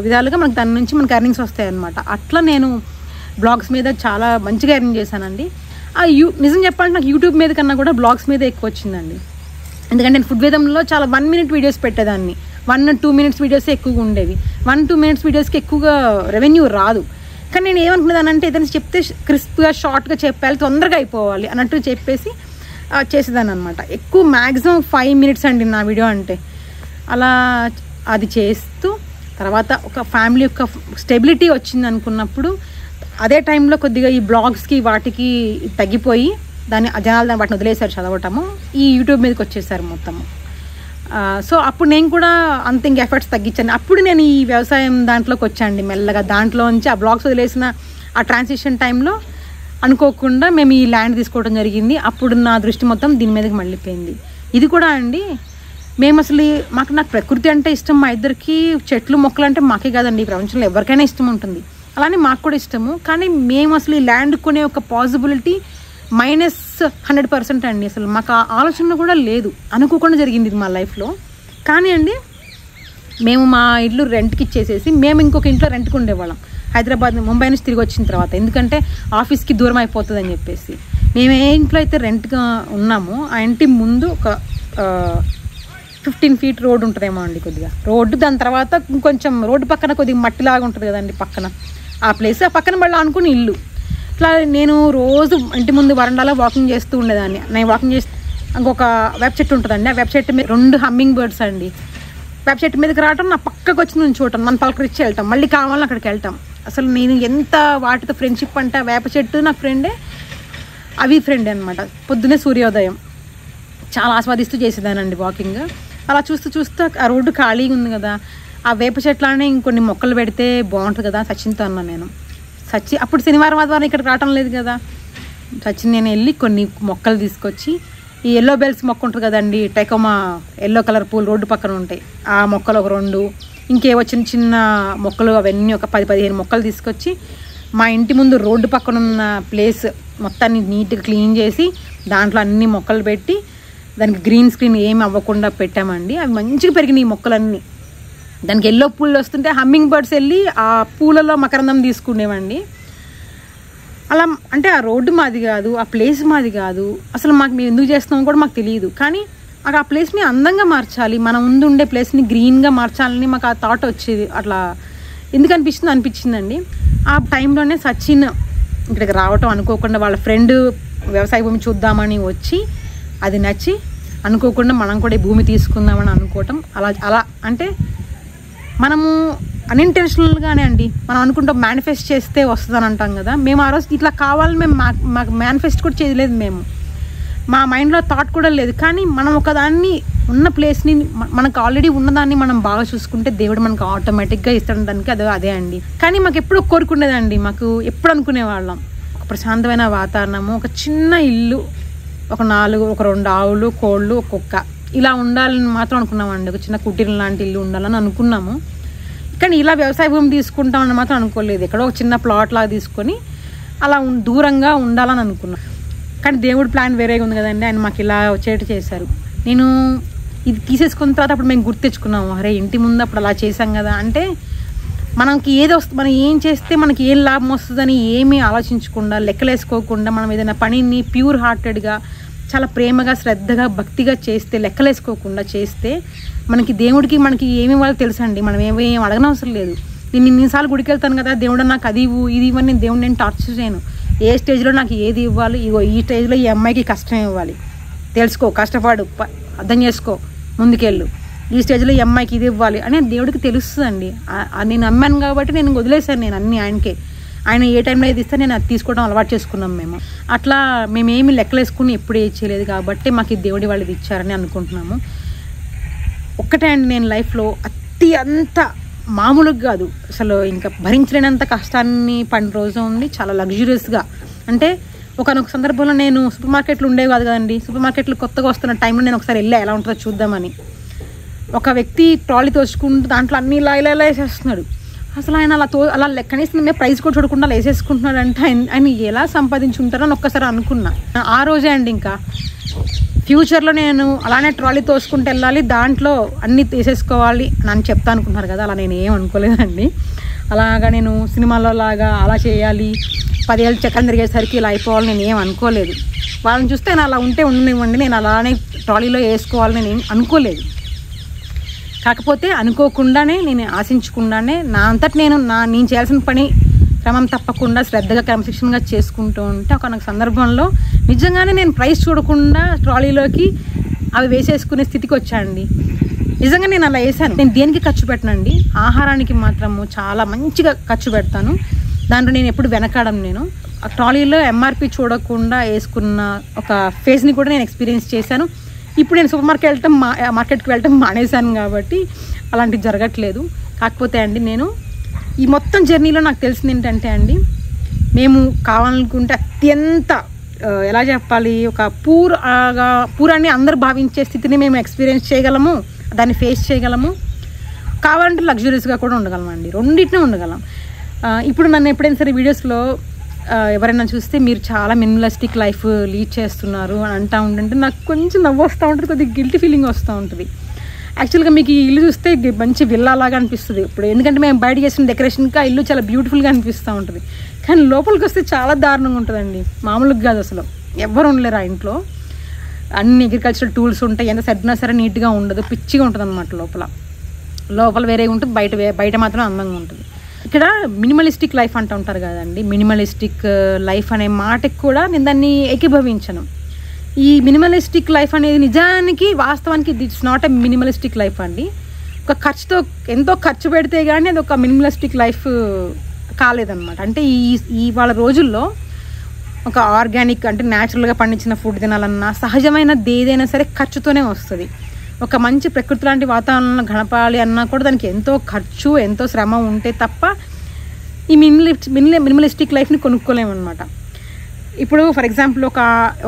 విధాలుగా మనకి దాని నుంచి మనకి ఎర్నింగ్స్ వస్తాయి అన్నమాట. అట్లా నేను బ్లాగ్స్ మీద చాలా మంచిగా ఎర్నింగ్ చేశానండి. నిజం చెప్పాలంటే నాకు యూట్యూబ్ మీద కన్నా కూడా బ్లాగ్స్ మీద ఎక్కువ వచ్చిందండి. ఎందుకంటే నేను ఫుడ్ వేదంలో చాలా 1 minute వీడియోస్ పెట్టేదాన్ని. 1-2 minutes వీడియోసే ఎక్కువగా ఉండేవి. 1-2 minutes వీడియోస్కి ఎక్కువగా రెవెన్యూ రాదు. కానీ నేను ఏమనుకునేదానంటే ఏదైనా చెప్తే క్రిస్ప్గా షార్ట్గా చెప్పాలి, తొందరగా అయిపోవాలి అన్నట్టు చెప్పేసి చేసేదాన్ని అనమాట. ఎక్కువ మ్యాక్సిమం 5 minutes అండి నా వీడియో అంటే. అలా అది చేస్తూ తర్వాత ఒక ఫ్యామిలీ యొక్క స్టెబిలిటీ వచ్చింది అనుకున్నప్పుడు అదే టైంలో కొద్దిగా ఈ బ్లాగ్స్కి వాటికి తగ్గిపోయి జనాలు వాటిని వదిలేశారు చదవటము, ఈ యూట్యూబ్ మీదకి వచ్చేసారు మొత్తము. సో అప్పుడు నేను కూడా అంత ఇంక ఎఫర్ట్స్ తగ్గించాను. అప్పుడు నేను ఈ వ్యవసాయం దాంట్లోకి వచ్చానండి మెల్లగా. దాంట్లో నుంచి ఆ బ్లాగ్స్ వదిలేసిన ఆ ట్రాన్సిషన్ టైంలో అనుకోకుండా మేము ఈ ల్యాండ్ తీసుకోవడం జరిగింది. అప్పుడు నా దృష్టి మొత్తం దీని మీదకి మళ్ళీపోయింది. ఇది కూడా అండి మేము అసలు నాకు ప్రకృతి అంటే ఇష్టం, మా ఇద్దరికి చెట్లు మొక్కలు అంటే మాకే కాదండి, ఈ ప్రపంచంలో ఎవరికైనా ఇష్టం ఉంటుంది, అలానే మాకు కూడా ఇష్టము. కానీ మేము అసలు ఈ ల్యాండ్ కొనే ఒక పాసిబిలిటీ -100% అండి. అసలు మాకు ఆ ఆలోచన కూడా లేదు, అనుకోకుండా జరిగింది ఇది మా లైఫ్లో. కానీ అండి మేము మా ఇల్లు రెంట్కి ఇచ్చేసేసి మేము ఇంకొక ఇంట్లో రెంట్కి ఉండేవాళ్ళం ముంబై నుంచి తిరిగి వచ్చిన తర్వాత. ఎందుకంటే ఆఫీస్కి దూరం అయిపోతుంది అని చెప్పేసి మేము ఏ ఇంట్లో అయితే రెంట్గా ఉన్నామో ఆ ఇంటి ముందు ఒక 15 feet రోడ్డు ఉంటుందేమో అండి, కొద్దిగా రోడ్డు. దాని తర్వాత ఇంకొంచెం రోడ్డు పక్కన కొద్దిగా మట్టిలాగా ఉంటుంది కదండి పక్కన, ఆ ప్లేస్, ఆ పక్కన వాళ్ళు అనుకుని ఇల్లు. ఇట్లా నేను రోజు ఇంటి ముందు వరండాలో వాకింగ్ చేస్తూ ఉండేదాన్ని. నేను వాకింగ్ చేస్తే ఇంకొక వేప చెట్టు ఉంటుందండి, ఆ వేప చెట్టు మీద 2 హమ్మింగ్ బర్డ్స్ అండి వేప చెట్టు మీదకి రావటం, నా పక్కకు వచ్చి నుంచి చూడటం, మన పలకరించి వెళ్తాం, మళ్ళీ కావాలని అక్కడికి వెళ్తాం. అసలు నేను ఎంత వాటితో ఫ్రెండ్షిప్ అంటే, వేప చెట్టు నాకు ఫ్రెండే, అవి ఫ్రెండే అనమాట. పొద్దున్నే సూర్యోదయం చాలా ఆస్వాదిస్తూ చేసేదానండి వాకింగ్. అలా చూస్తూ చూస్తూ ఆ రోడ్డు ఖాళీగా ఉంది కదా, ఆ వేప చెట్లనే ఇంకొన్ని మొక్కలు పెడితే బాగుంటుంది కదా సచిన్తో అన్నా నేను. అప్పుడు శనివారం ఆదివారం ఇక్కడికి రావటం లేదు కదా, సచిన్ నేను వెళ్ళి కొన్ని మొక్కలు తీసుకొచ్చి, ఈ ఎల్లో బెల్స్ మొక్క ఉంటుంది కదండి, టైకోమా ఎల్లో కలర్ పూలు రోడ్డు పక్కన ఉంటాయి, ఆ మొక్కలు ఒక 2, ఇంకేవో చిన్న చిన్న మొక్కలు అవన్నీ ఒక 10-15 మొక్కలు తీసుకొచ్చి మా ఇంటి ముందు రోడ్డు పక్కన ఉన్న ప్లేస్ మొత్తాన్ని నీట్గా క్లీన్ చేసి దాంట్లో అన్ని మొక్కలు పెట్టి దానికి గ్రీన్ స్క్రీన్ ఏమి అవ్వకుండా పెట్టామండి. అవి మంచిగా పెరిగినాయి ఈ మొక్కలన్నీ. దానికి ఎల్లో పూలు వస్తుంటే హమ్మింగ్ బర్డ్స్ వెళ్ళి ఆ పూలలో మకరందం తీసుకునేవండి. అలా అంటే ఆ రోడ్డు మాది కాదు, ఆ ప్లేస్ మాది కాదు, అసలు మేము ఎందుకు చేస్తున్నామో కూడా మాకు తెలియదు. కానీ ఆ ప్లేస్ని అందంగా మార్చాలి, మన ముందు ఉండే ప్లేస్ని గ్రీన్గా మార్చాలని మాకు ఆ థాట్ వచ్చేది. అట్లా ఎందుకు అనిపించిందండి. ఆ టైంలోనే సచిన్ ఇక్కడికి రావటం అనుకోకుండా, వాళ్ళ ఫ్రెండ్ వ్యవసాయ భూమి చూద్దామని వచ్చి అది నచ్చి అనుకోకుండా మనం కూడా ఈ భూమి తీసుకుందామని అనుకోవటం. అలా అంటే మనము అన్ఇంటెన్షనల్గానే అండి, మనం అనుకుంటాం మేనిఫెస్ట్ చేస్తే వస్తుందని అంటాం కదా, మేము ఆ రోజు ఇట్లా కావాలని మేము మాకు మేనిఫెస్ట్ కూడా చేయలేదు, మేము మా మైండ్లో థాట్ కూడా లేదు. కానీ మనం ఒకదాన్ని ఉన్న ప్లేస్ని మనకు ఆల్రెడీ ఉన్నదాన్ని మనం బాగా చూసుకుంటే దేవుడు మనకు ఆటోమేటిక్గా ఇస్తాడానికి అదే అండి. కానీ మాకు ఎప్పుడు కోరుకునేదండి, మాకు ఎప్పుడు అనుకునేవాళ్ళం ఒక ప్రశాంతమైన వాతావరణము, ఒక చిన్న ఇల్లు, ఒక 2 ఆవులు, కోళ్ళు, ఒక కుక్క, ఇలా ఉండాలని మాత్రం అనుకున్నామండి. ఒక చిన్న కుటీరం లాంటి ఇల్లు ఉండాలని అనుకున్నాము. కానీ ఇలా వ్యవసాయ భూమి తీసుకుంటామని మాత్రం అనుకోలేదు. ఎక్కడో ఒక చిన్న ప్లాట్ లాగా తీసుకొని అలా దూరంగా ఉండాలని అనుకున్నాం. కానీ దేవుడి ప్లాన్ వేరేగా ఉంది కదండి, ఆయన మాకు ఇలా వచ్చేటట్టు చేశారు. నేను ఇది తీసేసుకున్న తర్వాత అప్పుడు మేము గుర్తు తెచ్చుకున్నాము, అరే ఇంటి ముందు అప్పుడు అలా చేసాం కదా. అంటే మనకి మనం ఏం చేస్తే మనకి ఏం లాభం వస్తుందని ఏమీ ఆలోచించకుండా, లెక్కలేసుకోకుండా, మనం ఏదైనా పనిని ప్యూర్ హార్టెడ్గా చాలా ప్రేమగా శ్రద్ధగా భక్తిగా చేస్తే, లెక్కలేసుకోకుండా చేస్తే మనకి దేవుడికి మనకి ఏమి ఇవ్వాలో తెలుసండి. మనం ఏం అడగనవసరం లేదు. నేను ఇన్నిసార్లు గుడికి వెళ్తాను కదా, దేవుడు నాకు అది ఇవ్వు ఇది ఇవ్వని నేను దేవుడు నేను టార్చర్ చేయను. ఏ స్టేజ్లో నాకు ఏది ఇవ్వాలి, ఈ స్టేజ్లో ఈ అమ్మాయికి కష్టం ఇవ్వాలి, తెలుసుకో, కష్టపడు, అర్థం చేసుకో, ముందుకెళ్ళు, ఈ స్టేజ్లో ఈ అమ్మాయికి ఇది ఇవ్వాలి అని దేవుడికి తెలుస్తుందండి. నేను నమ్మాను కాబట్టి నేను వదిలేశాను, నేను అన్నీ ఆయనకే. ఆయన ఏ టైంలో ఏది ఇస్తే నేను అది తీసుకోవడం అలవాటు చేసుకున్నాం మేము. అట్లా మేమేమి లెక్కలేసుకుని ఎప్పుడు ఏది చేయలేదు కాబట్టి మాకు ఈ దేవుడి వాళ్ళు ఇది ఇచ్చారని అనుకుంటున్నాము. ఒక్కటే అండి, నేను లైఫ్లో అంత మామూలుగా కాదు అసలు, ఇంకా భరించలేనంత కష్టాన్ని పడిన రోజు ఉంది. చాలా లగ్జరియస్గా, అంటే ఒకనొక సందర్భంలో నేను సూపర్ మార్కెట్లు ఉండేవి కాదు కదండి, సూపర్ మార్కెట్లు కొత్తగా వస్తున్న టైంలో నేను ఒకసారి వెళ్ళా ఎలా ఉంటుందో చూద్దామని. ఒక వ్యక్తి ట్రాలీ తోచుకుంటూ దాంట్లో అన్ని ఇలా ఇలా ఇలా వేసేస్తున్నాడు. అసలు ఆయన అలా కనీసం మేము ప్రైస్ కూడా చూడకుండా అలా వేసేసుకుంటున్నాడు అంటే ఆయన ఎలా సంపాదించుకుంటారని ఒక్కసారి అనుకున్నా. ఆ రోజే అండి ఇంకా ఫ్యూచర్లో నేను అలానే ట్రాలీ తోసుకుంటూ వెళ్ళాలి, దాంట్లో అన్నీ తీసేసుకోవాలి అని చెప్తా అనుకుంటున్నారు కదా, అలా నేను ఏం అనుకోలేదండి. అలాగా నేను సినిమాలో లాగా అలా చేయాలి, 10 ఏళ్ళు చక్రం తిరిగేసరికి ఇలా అయిపోవాలి నేను ఏం అనుకోలేదు. వాళ్ళని చూస్తే నేను అలా ఉంటే ఉండనివ్వండి, నేను అలానే ట్రాలీలో వేసుకోవాలని నేను ఏం అనుకోలేదు. కాకపోతే అనుకోకుండానే నేను ఆశించకుండానే నా అంతటి నేను చేయాల్సిన పని క్రమం తప్పకుండా శ్రద్ధగా క్రమశిక్షణగా చేసుకుంటూ ఉంటే ఒకనొక సందర్భంలో నిజంగానే నేను ప్రైస్ చూడకుండా ట్రాలీలోకి అవి వేసేసుకునే స్థితికి వచ్చానండి. నిజంగా నేను అలా వేసాను. నేను దేనికి ఖర్చు పెట్టనండి, ఆహారానికి మాత్రము చాలా మంచిగా ఖర్చు పెడతాను. దాంట్లో నేను ఎప్పుడు వెనకాడను. నేను ఆ ట్రాలీలో ఎంఆర్పి చూడకుండా వేసుకున్న ఒక ఫేస్ని కూడా నేను ఎక్స్పీరియన్స్ చేశాను. ఇప్పుడు నేను సూపర్ మార్కెట్కి వెళ్ళటం మానేశాను కాబట్టి అలాంటివి జరగట్లేదు. కాకపోతే అండి నేను ఈ మొత్తం జర్నీలో నాకు తెలిసింది ఏంటంటే అండి, మేము కావాలనుకుంటే అత్యంత ఎలా చెప్పాలి, ఒక పూరాన్ని అందరూ భావించే స్థితిని మేము ఎక్స్పీరియన్స్ చేయగలము, దాన్ని ఫేస్ చేయగలము. కావాలంటే లగ్జరీస్గా కూడా ఉండగలమండి, రెండింటినీ ఉండగలం. ఇప్పుడు నన్ను ఎప్పుడైనా సరే వీడియోస్లో ఎవరైనా చూస్తే మీరు చాలా మినిమలిస్టిక్ లైఫ్ లీడ్ చేస్తున్నారు అని అంటూ ఉంటుంటే నాకు కొంచెం నవ్వు వస్తూ ఉంటుంది, కొద్దిగా గిల్టీ ఫీలింగ్ వస్తూ ఉంటుంది. యాక్చువల్గా మీకు ఈ ఇల్లు చూస్తే మంచి విల్లాలాగా అనిపిస్తుంది ఇప్పుడు, ఎందుకంటే మేము బయట చేసిన డెకరేషన్కి ఆ ఇల్లు చాలా బ్యూటిఫుల్గా అనిపిస్తూ ఉంటుంది. కానీ లోపలికి వస్తే చాలా దారుణంగా ఉంటుందండి, మామూలుగా కాదు అసలు. ఎవ్వరు ఉండలేరు ఆ ఇంట్లో, అన్ని అగ్రికల్చరల్ టూల్స్ ఉంటాయి, ఎంత సర్దినా సరే నీట్గా ఉండదు, పిచ్చిగా ఉంటుంది అనమాట. లోపల వేరే ఉంటుంది, బయట మాత్రం అందంగా ఉంటుంది. ఇక్కడ మినిమలిస్టిక్ లైఫ్ అంటూ ఉంటారు కదండి, మినిమలిస్టిక్ లైఫ్ అనే మాటకి కూడా నేను దాన్ని ఏకీభవించను. ఈ మినిమలిస్టిక్ లైఫ్ అనేది నిజానికి వాస్తవానికి it's not a minimalistic life అండి. ఒక ఖర్చుతో ఎంతో ఖర్చు పెడితే కానీ అది ఒక మినిమలిస్టిక్ లైఫ్ కాలేదన్నమాట. అంటే వాళ్ళ రోజుల్లో ఒక ఆర్గానిక్ అంటే న్యాచురల్గా పండించిన ఫుడ్ తినాలన్నా, సహజమైనది ఏదైనా సరే ఖర్చుతోనే వస్తుంది. ఒక మంచి ప్రకృతి లాంటి వాతావరణంలో గడపాలి అన్నా కూడా దానికి ఎంతో ఖర్చు, ఎంతో శ్రమ ఉంటే తప్ప ఈ మినిమలిస్టిక్ లైఫ్ని కొనుక్కోలేమన్నమాట. ఇప్పుడు ఫర్ ఎగ్జాంపుల్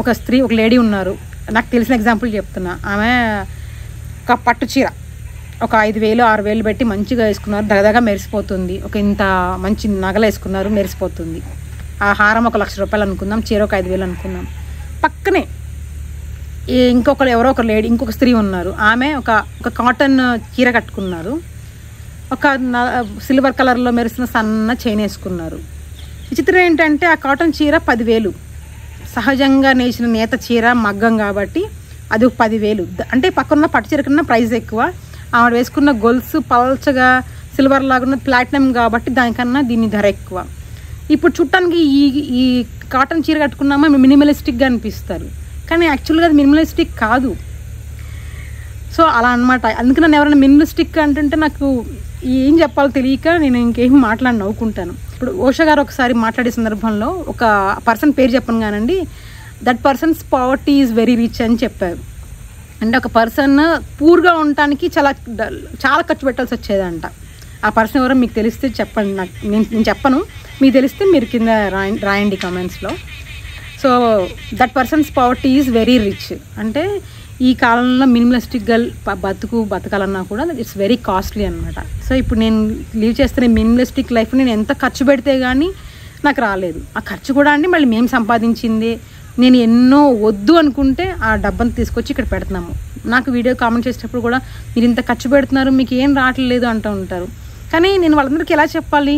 ఒక స్త్రీ, ఒక లేడీ ఉన్నారు, నాకు తెలిసిన ఎగ్జాంపుల్ చెప్తున్నా. ఆమె ఒక పట్టు చీర ఒక 5,000 6,000 పెట్టి మంచిగా వేసుకున్నారు, దగదగా మెరిసిపోతుంది. ఒక ఇంత మంచి నగలు వేసుకున్నారు, మెరిసిపోతుంది. ఆ హారం 1,00,000 రూపాయలు అనుకుందాం, చీర ఒక 5,000 అనుకుందాం. పక్కనే ఎవరో ఒక లేడీ, ఇంకొక స్త్రీ ఉన్నారు. ఆమె ఒక కాటన్ చీర కట్టుకున్నారు, ఒక సిల్వర్ కలర్లో మెరిసిన సన్న చైన్ వేసుకున్నారు. విచిత్రం ఏంటంటే ఆ కాటన్ చీర 10,000, సహజంగా నేసిన నేత చీర మగ్గం కాబట్టి అది 10,000. అంటే పక్కన పట్టు చీర కన్నా ప్రైస్ ఎక్కువ. ఆవిడ వేసుకున్న గొలుసు పల్చగా సిల్వర్ లాగున్న ప్లాటినం కాబట్టి దానికన్నా దీని ధర ఎక్కువ. ఇప్పుడు చుట్టానికి ఈ కాటన్ చీర కట్టుకున్నామా మినిమలిస్టిక్గా అనిపిస్తారు, కానీ యాక్చువల్గా అది మినిమలిస్టిక్ కాదు. సో అలా అనమాట. అందుకే నన్ను ఎవరైనా మినిమలిస్టిక్ అంటుంటే నాకు ఏం చెప్పాలో తెలియక నేను ఇంకేం మాట్లాడి నవ్వుకుంటాను. ఇప్పుడు ఓషా గారు ఒకసారి మాట్లాడే సందర్భంలో ఒక పర్సన్ పేరు చెప్పను కానండి, that persons poverty is very rich అని చెప్పారు. అంటే ఒక పర్సన్ పూర్గా ఉండటానికి చాలా ఖర్చు పెట్టాల్సి వచ్చేదంట. ఆ పర్సన్ ఎవరో మీకు తెలిస్తే చెప్పండి, నేను చెప్పను, మీకు తెలిస్తే మీరు కింద రాయండి కామెంట్స్లో. So that persons poverty is very rich అంటే ఈ కాలంలో మినిమలిస్టిక్గా బతకాలన్నా కూడా ఇట్స్ వెరీ కాస్ట్లీ అనమాట. సో ఇప్పుడు నేను లీవ్ చేస్తున్న మినిమలిస్టిక్ లైఫ్ నేను ఎంత ఖర్చు పెడితే కానీ నాకు రాలేదు. ఆ ఖర్చు కూడా అండి మళ్ళీ మేము సంపాదించింది. నేను ఎన్నో వద్దు అనుకుంటే ఆ డబ్బును తీసుకొచ్చి ఇక్కడ పెడుతున్నాము. నాకు వీడియో కామెంట్ చేసేటప్పుడు కూడా మీరు ఇంత ఖర్చు పెడుతున్నారు, మీకు ఏం రావట్లేదు అంటూ ఉంటారు. కానీ నేను వాళ్ళందరికీ ఎలా చెప్పాలి,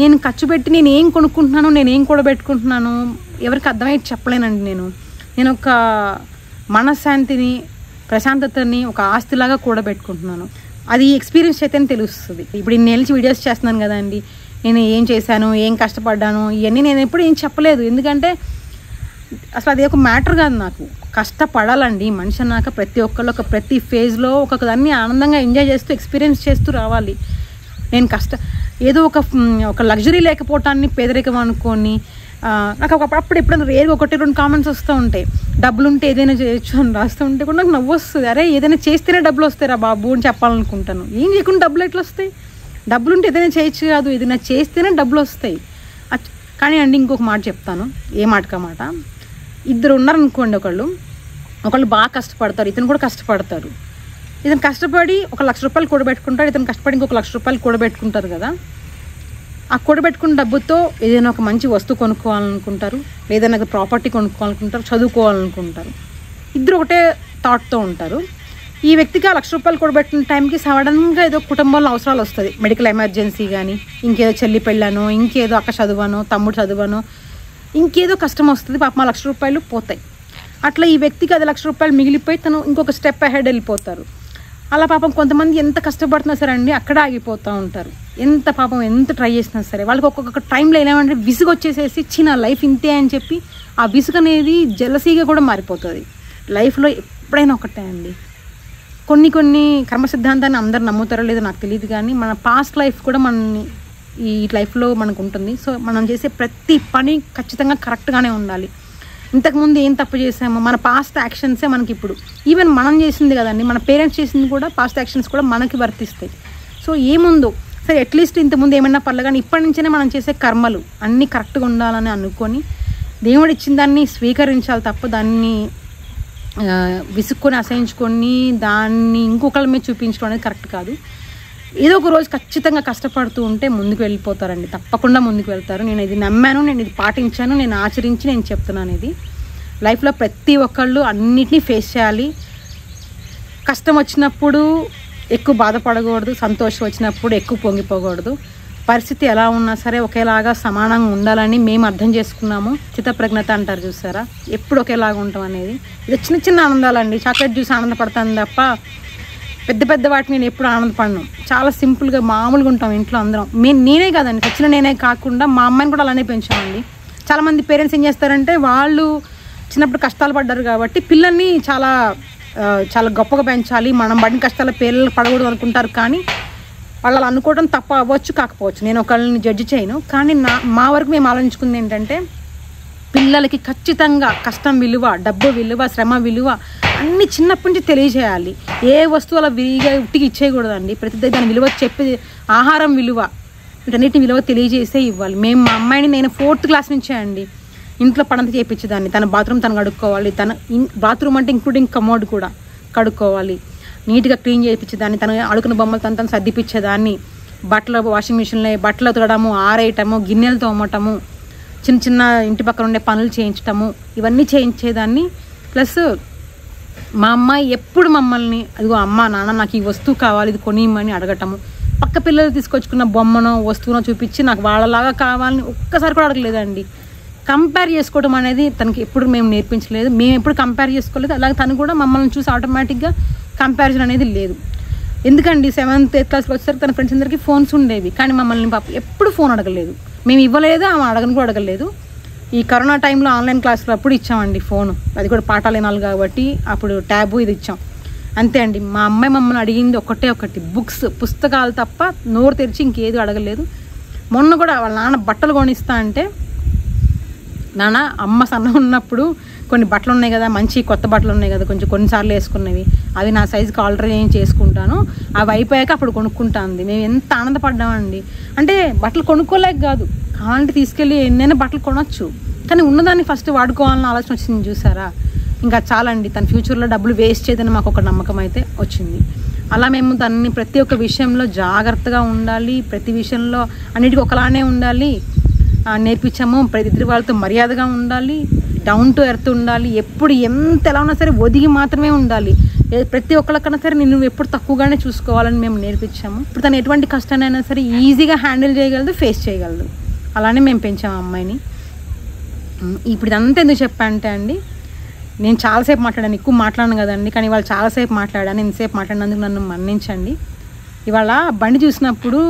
నేను ఖర్చు పెట్టి నేను ఏం కొనుక్కుంటున్నాను, నేను ఏం కూడబెట్టుకుంటున్నాను ఎవరికి అర్థమయ్యి చెప్పలేనండి. నేను ఒక మనశ్శాంతిని, ప్రశాంతతని ఒక ఆస్తిలాగా కూడబెట్టుకుంటున్నాను. అది ఎక్స్పీరియన్స్ అయితేనే తెలుస్తుంది. ఇప్పుడు ఇన్ని నుంచి వీడియోస్ చేస్తున్నాను కదండి, నేను ఏం చేశాను, ఏం కష్టపడ్డాను, ఇవన్నీ నేను ఎప్పుడు ఏం చెప్పలేదు. ఎందుకంటే అసలు అది ఒక మ్యాటర్ కాదు. నాకు కష్టపడాలండి. మనిషి అన్నాక ప్రతి ఒక్కళ్ళు ప్రతి ఫేజ్లో దాన్ని ఆనందంగా ఎంజాయ్ చేస్తూ ఎక్స్పీరియన్స్ చేస్తూ రావాలి. నేను ఏదో ఒక లగ్జరీ లేకపోవటాన్ని పేదరికం అనుకొని నాకు అప్పుడు ఎప్పుడైనా రేరుగా 1-2 కామెంట్స్ వస్తూ ఉంటాయి, డబ్బులు ఉంటే ఏదైనా చేయొచ్చు అని రాస్తూ ఉంటే కూడా నాకు నవ్వు వస్తుంది. అరే ఏదైనా చేస్తేనే డబ్బులు వస్తాయి రా బాబు అని చెప్పాలనుకుంటాను. ఏం చేయకుండా డబ్బులు ఎట్లా వస్తాయి? డబ్బులు ఉంటే ఏదైనా చేయొచ్చు కాదు, ఏదైనా చేస్తేనే డబ్బులు వస్తాయి. కానీ అండి ఇంకొక మాట చెప్తాను, ఏ మాటకా మాట. ఇద్దరు ఉన్నారనుకోండి, ఒకళ్ళు బాగా కష్టపడతారు, ఇతను కూడా కష్టపడతారు. ఇతను కష్టపడి 1 లక్ష రూపాయలు కూడబెట్టుకుంటాడు, ఇతను కష్టపడి ఇంకొక 1 లక్ష రూపాయలు కూడబెట్టుకుంటారు కదా. ఆ కూడబెట్టుకున్న డబ్బుతో ఏదైనా ఒక మంచి వస్తువు కొనుక్కోవాలనుకుంటారు, ఏదైనా ప్రాపర్టీ కొనుక్కోవాలనుకుంటారు, చదువుకోవాలనుకుంటారు. ఇద్దరు ఒకటే థాట్తో ఉంటారు. ఈ వ్యక్తికి ఆ 1 లక్ష రూపాయలు కూడబెట్టిన టైంకి సడన్గా ఏదో కుటుంబంలో అవసరాలు వస్తుంది, మెడికల్ ఎమర్జెన్సీ కానీ, ఇంకేదో చెల్లి పెళ్ళానో, ఇంకేదో అక్క చదువానో, తమ్ముడు చదువానో, ఇంకేదో కష్టం వస్తుంది. పాపం 1 లక్ష రూపాయలు పోతాయి. అట్లా ఈ వ్యక్తికి 1 లక్ష రూపాయలు మిగిలిపోయి తను ఇంకొక స్టెప్ అహెడ్ వెళ్ళిపోతారు. అలా పాపం కొంతమంది ఎంత కష్టపడుతున్నా సరే అండి అక్కడ ఆగిపోతూ ఉంటారు. ఎంత ట్రై చేసినా సరే వాళ్ళకి ఒక్కొక్క టైంలో ఏమంటే విసుగు వచ్చేసేసి నా లైఫ్ ఇంతే అని చెప్పి ఆ విసుగు అనేది జెలసీగా కూడా మారిపోతుంది. లైఫ్లో ఎప్పుడైనా ఒకటే అండి, కొన్ని కర్మ సిద్ధాంతాన్ని అందరు నమ్ముతారో లేదో నాకు తెలియదు, కానీ మన పాస్ట్ లైఫ్ కూడా మనని ఈ లైఫ్లో మనకు ఉంటుంది. సో మనం చేసే ప్రతి పని ఖచ్చితంగా కరెక్ట్గానే ఉండాలి. ఇంతకుముందు ఏం తప్పు చేసామో మన పాస్ట్ యాక్షన్సే మనకి ఇప్పుడు, ఈవెన్ మనం చేసింది కదండి, మన పేరెంట్స్ చేసింది కూడా పాస్ట్ యాక్షన్స్ కూడా మనకి వర్తిస్తాయి. సో ఏముందో సరే అట్లీస్ట్ ఇంతకుముందు ఏమన్నా పర్లేదు, కానీ ఇప్పటి నుంచే మనం చేసే కర్మలు అన్నీ కరెక్ట్గా ఉండాలని అనుకొని దేవుడు ఇచ్చిన దాన్ని స్వీకరించాలి తప్ప దాన్ని విసుక్కొని అసహించుకొని దాన్ని ఇంకొకళ్ళ మీద చూపించడం అనేది కరెక్ట్ కాదు. ఏదో ఒక రోజు ఖచ్చితంగా కష్టపడుతూ ఉంటే ముందుకు వెళ్ళిపోతారండి, తప్పకుండా ముందుకు వెళ్తారు. నేను ఇది నమ్మాను, నేను ఇది పాటించాను, నేను ఆచరించి నేను చెప్తున్నాను. ఇది లైఫ్లో ప్రతి ఒక్కళ్ళు అన్నిటినీ ఫేస్ చేయాలి. కష్టం వచ్చినప్పుడు ఎక్కువ బాధపడకూడదు, సంతోషం వచ్చినప్పుడు ఎక్కువ పొంగిపోకూడదు. పరిస్థితి ఎలా ఉన్నా సరే ఒకేలాగా సమానంగా ఉండాలని మేము అర్థం చేసుకున్నాము. చిత్తప్రజ్ఞత అంటారు చూసారా, ఎప్పుడు ఒకేలాగా ఉంటాం అనేది. ఇది చిన్న ఆనందాలండి. చాక్లెట్ జ్యూస్ ఆనందపడతాను తప్ప పెద్ద వాటిని నేను ఎప్పుడు ఆనందపడను. చాలా సింపుల్గా మామూలుగా ఉంటాం ఇంట్లో అందరం. నేనే కాదండి, ఖచ్చితంగా నేనే కాకుండా మా అమ్మాయిని కూడా అలానే పెంచామండి. చాలామంది పేరెంట్స్ ఏం చేస్తారంటే వాళ్ళు చిన్నప్పుడు కష్టాలు పడ్డారు కాబట్టి పిల్లల్ని చాలా గొప్పగా పెంచాలి, మనం పడిన కష్టాల పిల్లలు పడకూడదు అనుకుంటారు. కానీ వాళ్ళు అనుకోవడం తప్ప అవ్వచ్చు, కాకపోవచ్చు. నేను ఒకళ్ళని జడ్జి చేయను. కానీ మా వరకు మేము ఆలోచించుకుంది ఏంటంటే పిల్లలకి ఖచ్చితంగా కష్టం విలువ, డబ్బు విలువ, శ్రమ విలువ అన్నీ చిన్నప్పటి నుంచి తెలియజేయాలి. ఏ వస్తువు అలా విరిగా ఉట్టికి ఇచ్చేయకూడదండి. ప్రతిదీ దాని విలువ చెప్పి, ఆహారం విలువ వీటన్నిటిని విలువ తెలియజేసే ఇవ్వాలి. మేము మా అమ్మాయిని నేను 4th క్లాస్ నుంచే అండి ఇంట్లో పనంతా చేయించేదాన్ని. తన బాత్రూమ్ తను కడుక్కోవాలి, తన బాత్రూమ్ అంటే ఇంక్లూడింగ్ కమోడ్ కూడా కడుక్కోవాలి, నీట్గా క్లీన్ చేయించేదాన్ని. తను అడుకున్న బొమ్మలు తను సర్దిపించేదాన్ని. బట్టలు వాషింగ్ మిషన్లో బట్టలు ఉతకడము, ఆరేయటము, గిన్నెలు తోమటము, చిన్న ఇంటి పక్కన ఉండే పనులు చేయించటము, ఇవన్నీ చేయించేదాన్ని. ప్లస్ మా అమ్మాయి ఎప్పుడు మమ్మల్ని అదిగో అమ్మ నాన్న నాకు ఈ వస్తువు కావాలి, ఇది కొనియమని అడగటము. పక్క పిల్లలు తీసుకొచ్చుకున్న బొమ్మనో వస్తువునో చూపించి నాకు వాళ్ళలాగా కావాలని ఒక్కసారి కూడా అడగలేదండి. కంపేర్ చేసుకోవడం అనేది తనకి ఎప్పుడు మేము నేర్పించలేదు, మేము ఎప్పుడు కంపేర్ చేసుకోలేదు. అలాగే తను కూడా మమ్మల్ని చూసి ఆటోమేటిక్గా కంపారిజన్ అనేది లేదు. ఎందుకండి 7th 8th క్లాస్కి వచ్చేసరికి తన ఫ్రెండ్స్ అందరికీ ఫోన్స్ ఉండేవి, కానీ మమ్మల్ని పాప ఎప్పుడు ఫోన్ అడగలేదు. మేము ఇవ్వలేదు, ఆమె అడగను కూడా అడగలేదు. ఈ కరోనా టైంలో ఆన్లైన్ క్లాసులు అప్పుడు ఇచ్చామండి ఫోను, అది కూడా పాఠాలు వినాలి కాబట్టి అప్పుడు ట్యాబు ఇది ఇచ్చాం, అంతే అండి. మా అమ్మాయి మమ్మల్ని అడిగింది ఒకటి బుక్స్, పుస్తకాలు తప్ప నోరు తెరిచి ఇంకేది అడగలేదు. మొన్న కూడా వాళ్ళ నాన్న బట్టలు కొనిస్తా అంటే, నాన్న అమ్మ సన్న ఉన్నప్పుడు కొన్ని బట్టలు ఉన్నాయి కదా, మంచి కొత్త బట్టలు ఉన్నాయి కదా, కొన్నిసార్లు వేసుకున్నవి, అవి నా సైజుకి ఆల్టర్ చేసుకుంటాను, అవి అయిపోయాక అప్పుడు కొనుక్కుంటాంది. మేము ఎంత ఆనందపడ్డామండి. అంటే బట్టలు కొనుక్కోలేక కాదు, కావాలంటే తీసుకెళ్ళి ఎన్నైనా బట్టలు కొనొచ్చు, కానీ ఉన్నదాన్ని ఫస్ట్ వాడుకోవాలని ఆలోచన వచ్చింది చూసారా. ఇంకా చాలండి, తన ఫ్యూచర్లో డబ్బులు వేస్ట్ చేయదని మాకు ఒక నమ్మకం అయితే వచ్చింది. అలా మేము దాన్ని ప్రతి ఒక్క విషయంలో జాగ్రత్తగా ఉండాలి, ప్రతి విషయంలో అన్నిటికీ ఒకలానే ఉండాలి నేర్పించాము. ప్రతి ఎదుటి వాళ్ళతో మర్యాదగా ఉండాలి, డౌన్ టు ఎర్త్ ఉండాలి, ఎప్పుడు ఎంత ఎలా ఉన్నా సరే ఒదిగి మాత్రమే ఉండాలి. ప్రతి ఒక్కరికన్నా సరే నేను ఎప్పుడు తక్కువగానే చూసుకోవాలని మేము నేర్పించాము. ఇప్పుడు తను ఎటువంటి కష్టాన్నైనా సరే ఈజీగా హ్యాండిల్ చేయగలదు, ఫేస్ చేయగలదు. అలానే మేము పెంచాము అమ్మాయిని. ఇప్పుడు ఇదంతా ఎందుకు చెప్పంటే అండి, నేను చాలాసేపు మాట్లాడాను, ఎక్కువ మాట్లాడాను కదండి, కానీ ఇవాళ చాలాసేపు మాట్లాడాను. ఇంతసేపు మాట్లాడినందుకు నన్ను మన్నించండి. ఇవాళ బండి చూసినప్పుడు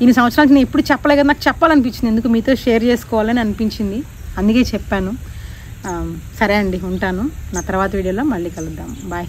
ఇన్ని సంవత్సరాలకి నేను ఎప్పుడు చెప్పలే కదా, నాకు చెప్పాలనిపించింది, ఎందుకు మీతో షేర్ చేసుకోవాలని అనిపించింది, అందుకే చెప్పాను. సరే అండి, ఉంటాను. నా తర్వాత వీడియోలో మళ్ళీ కలుద్దాం. బాయ్.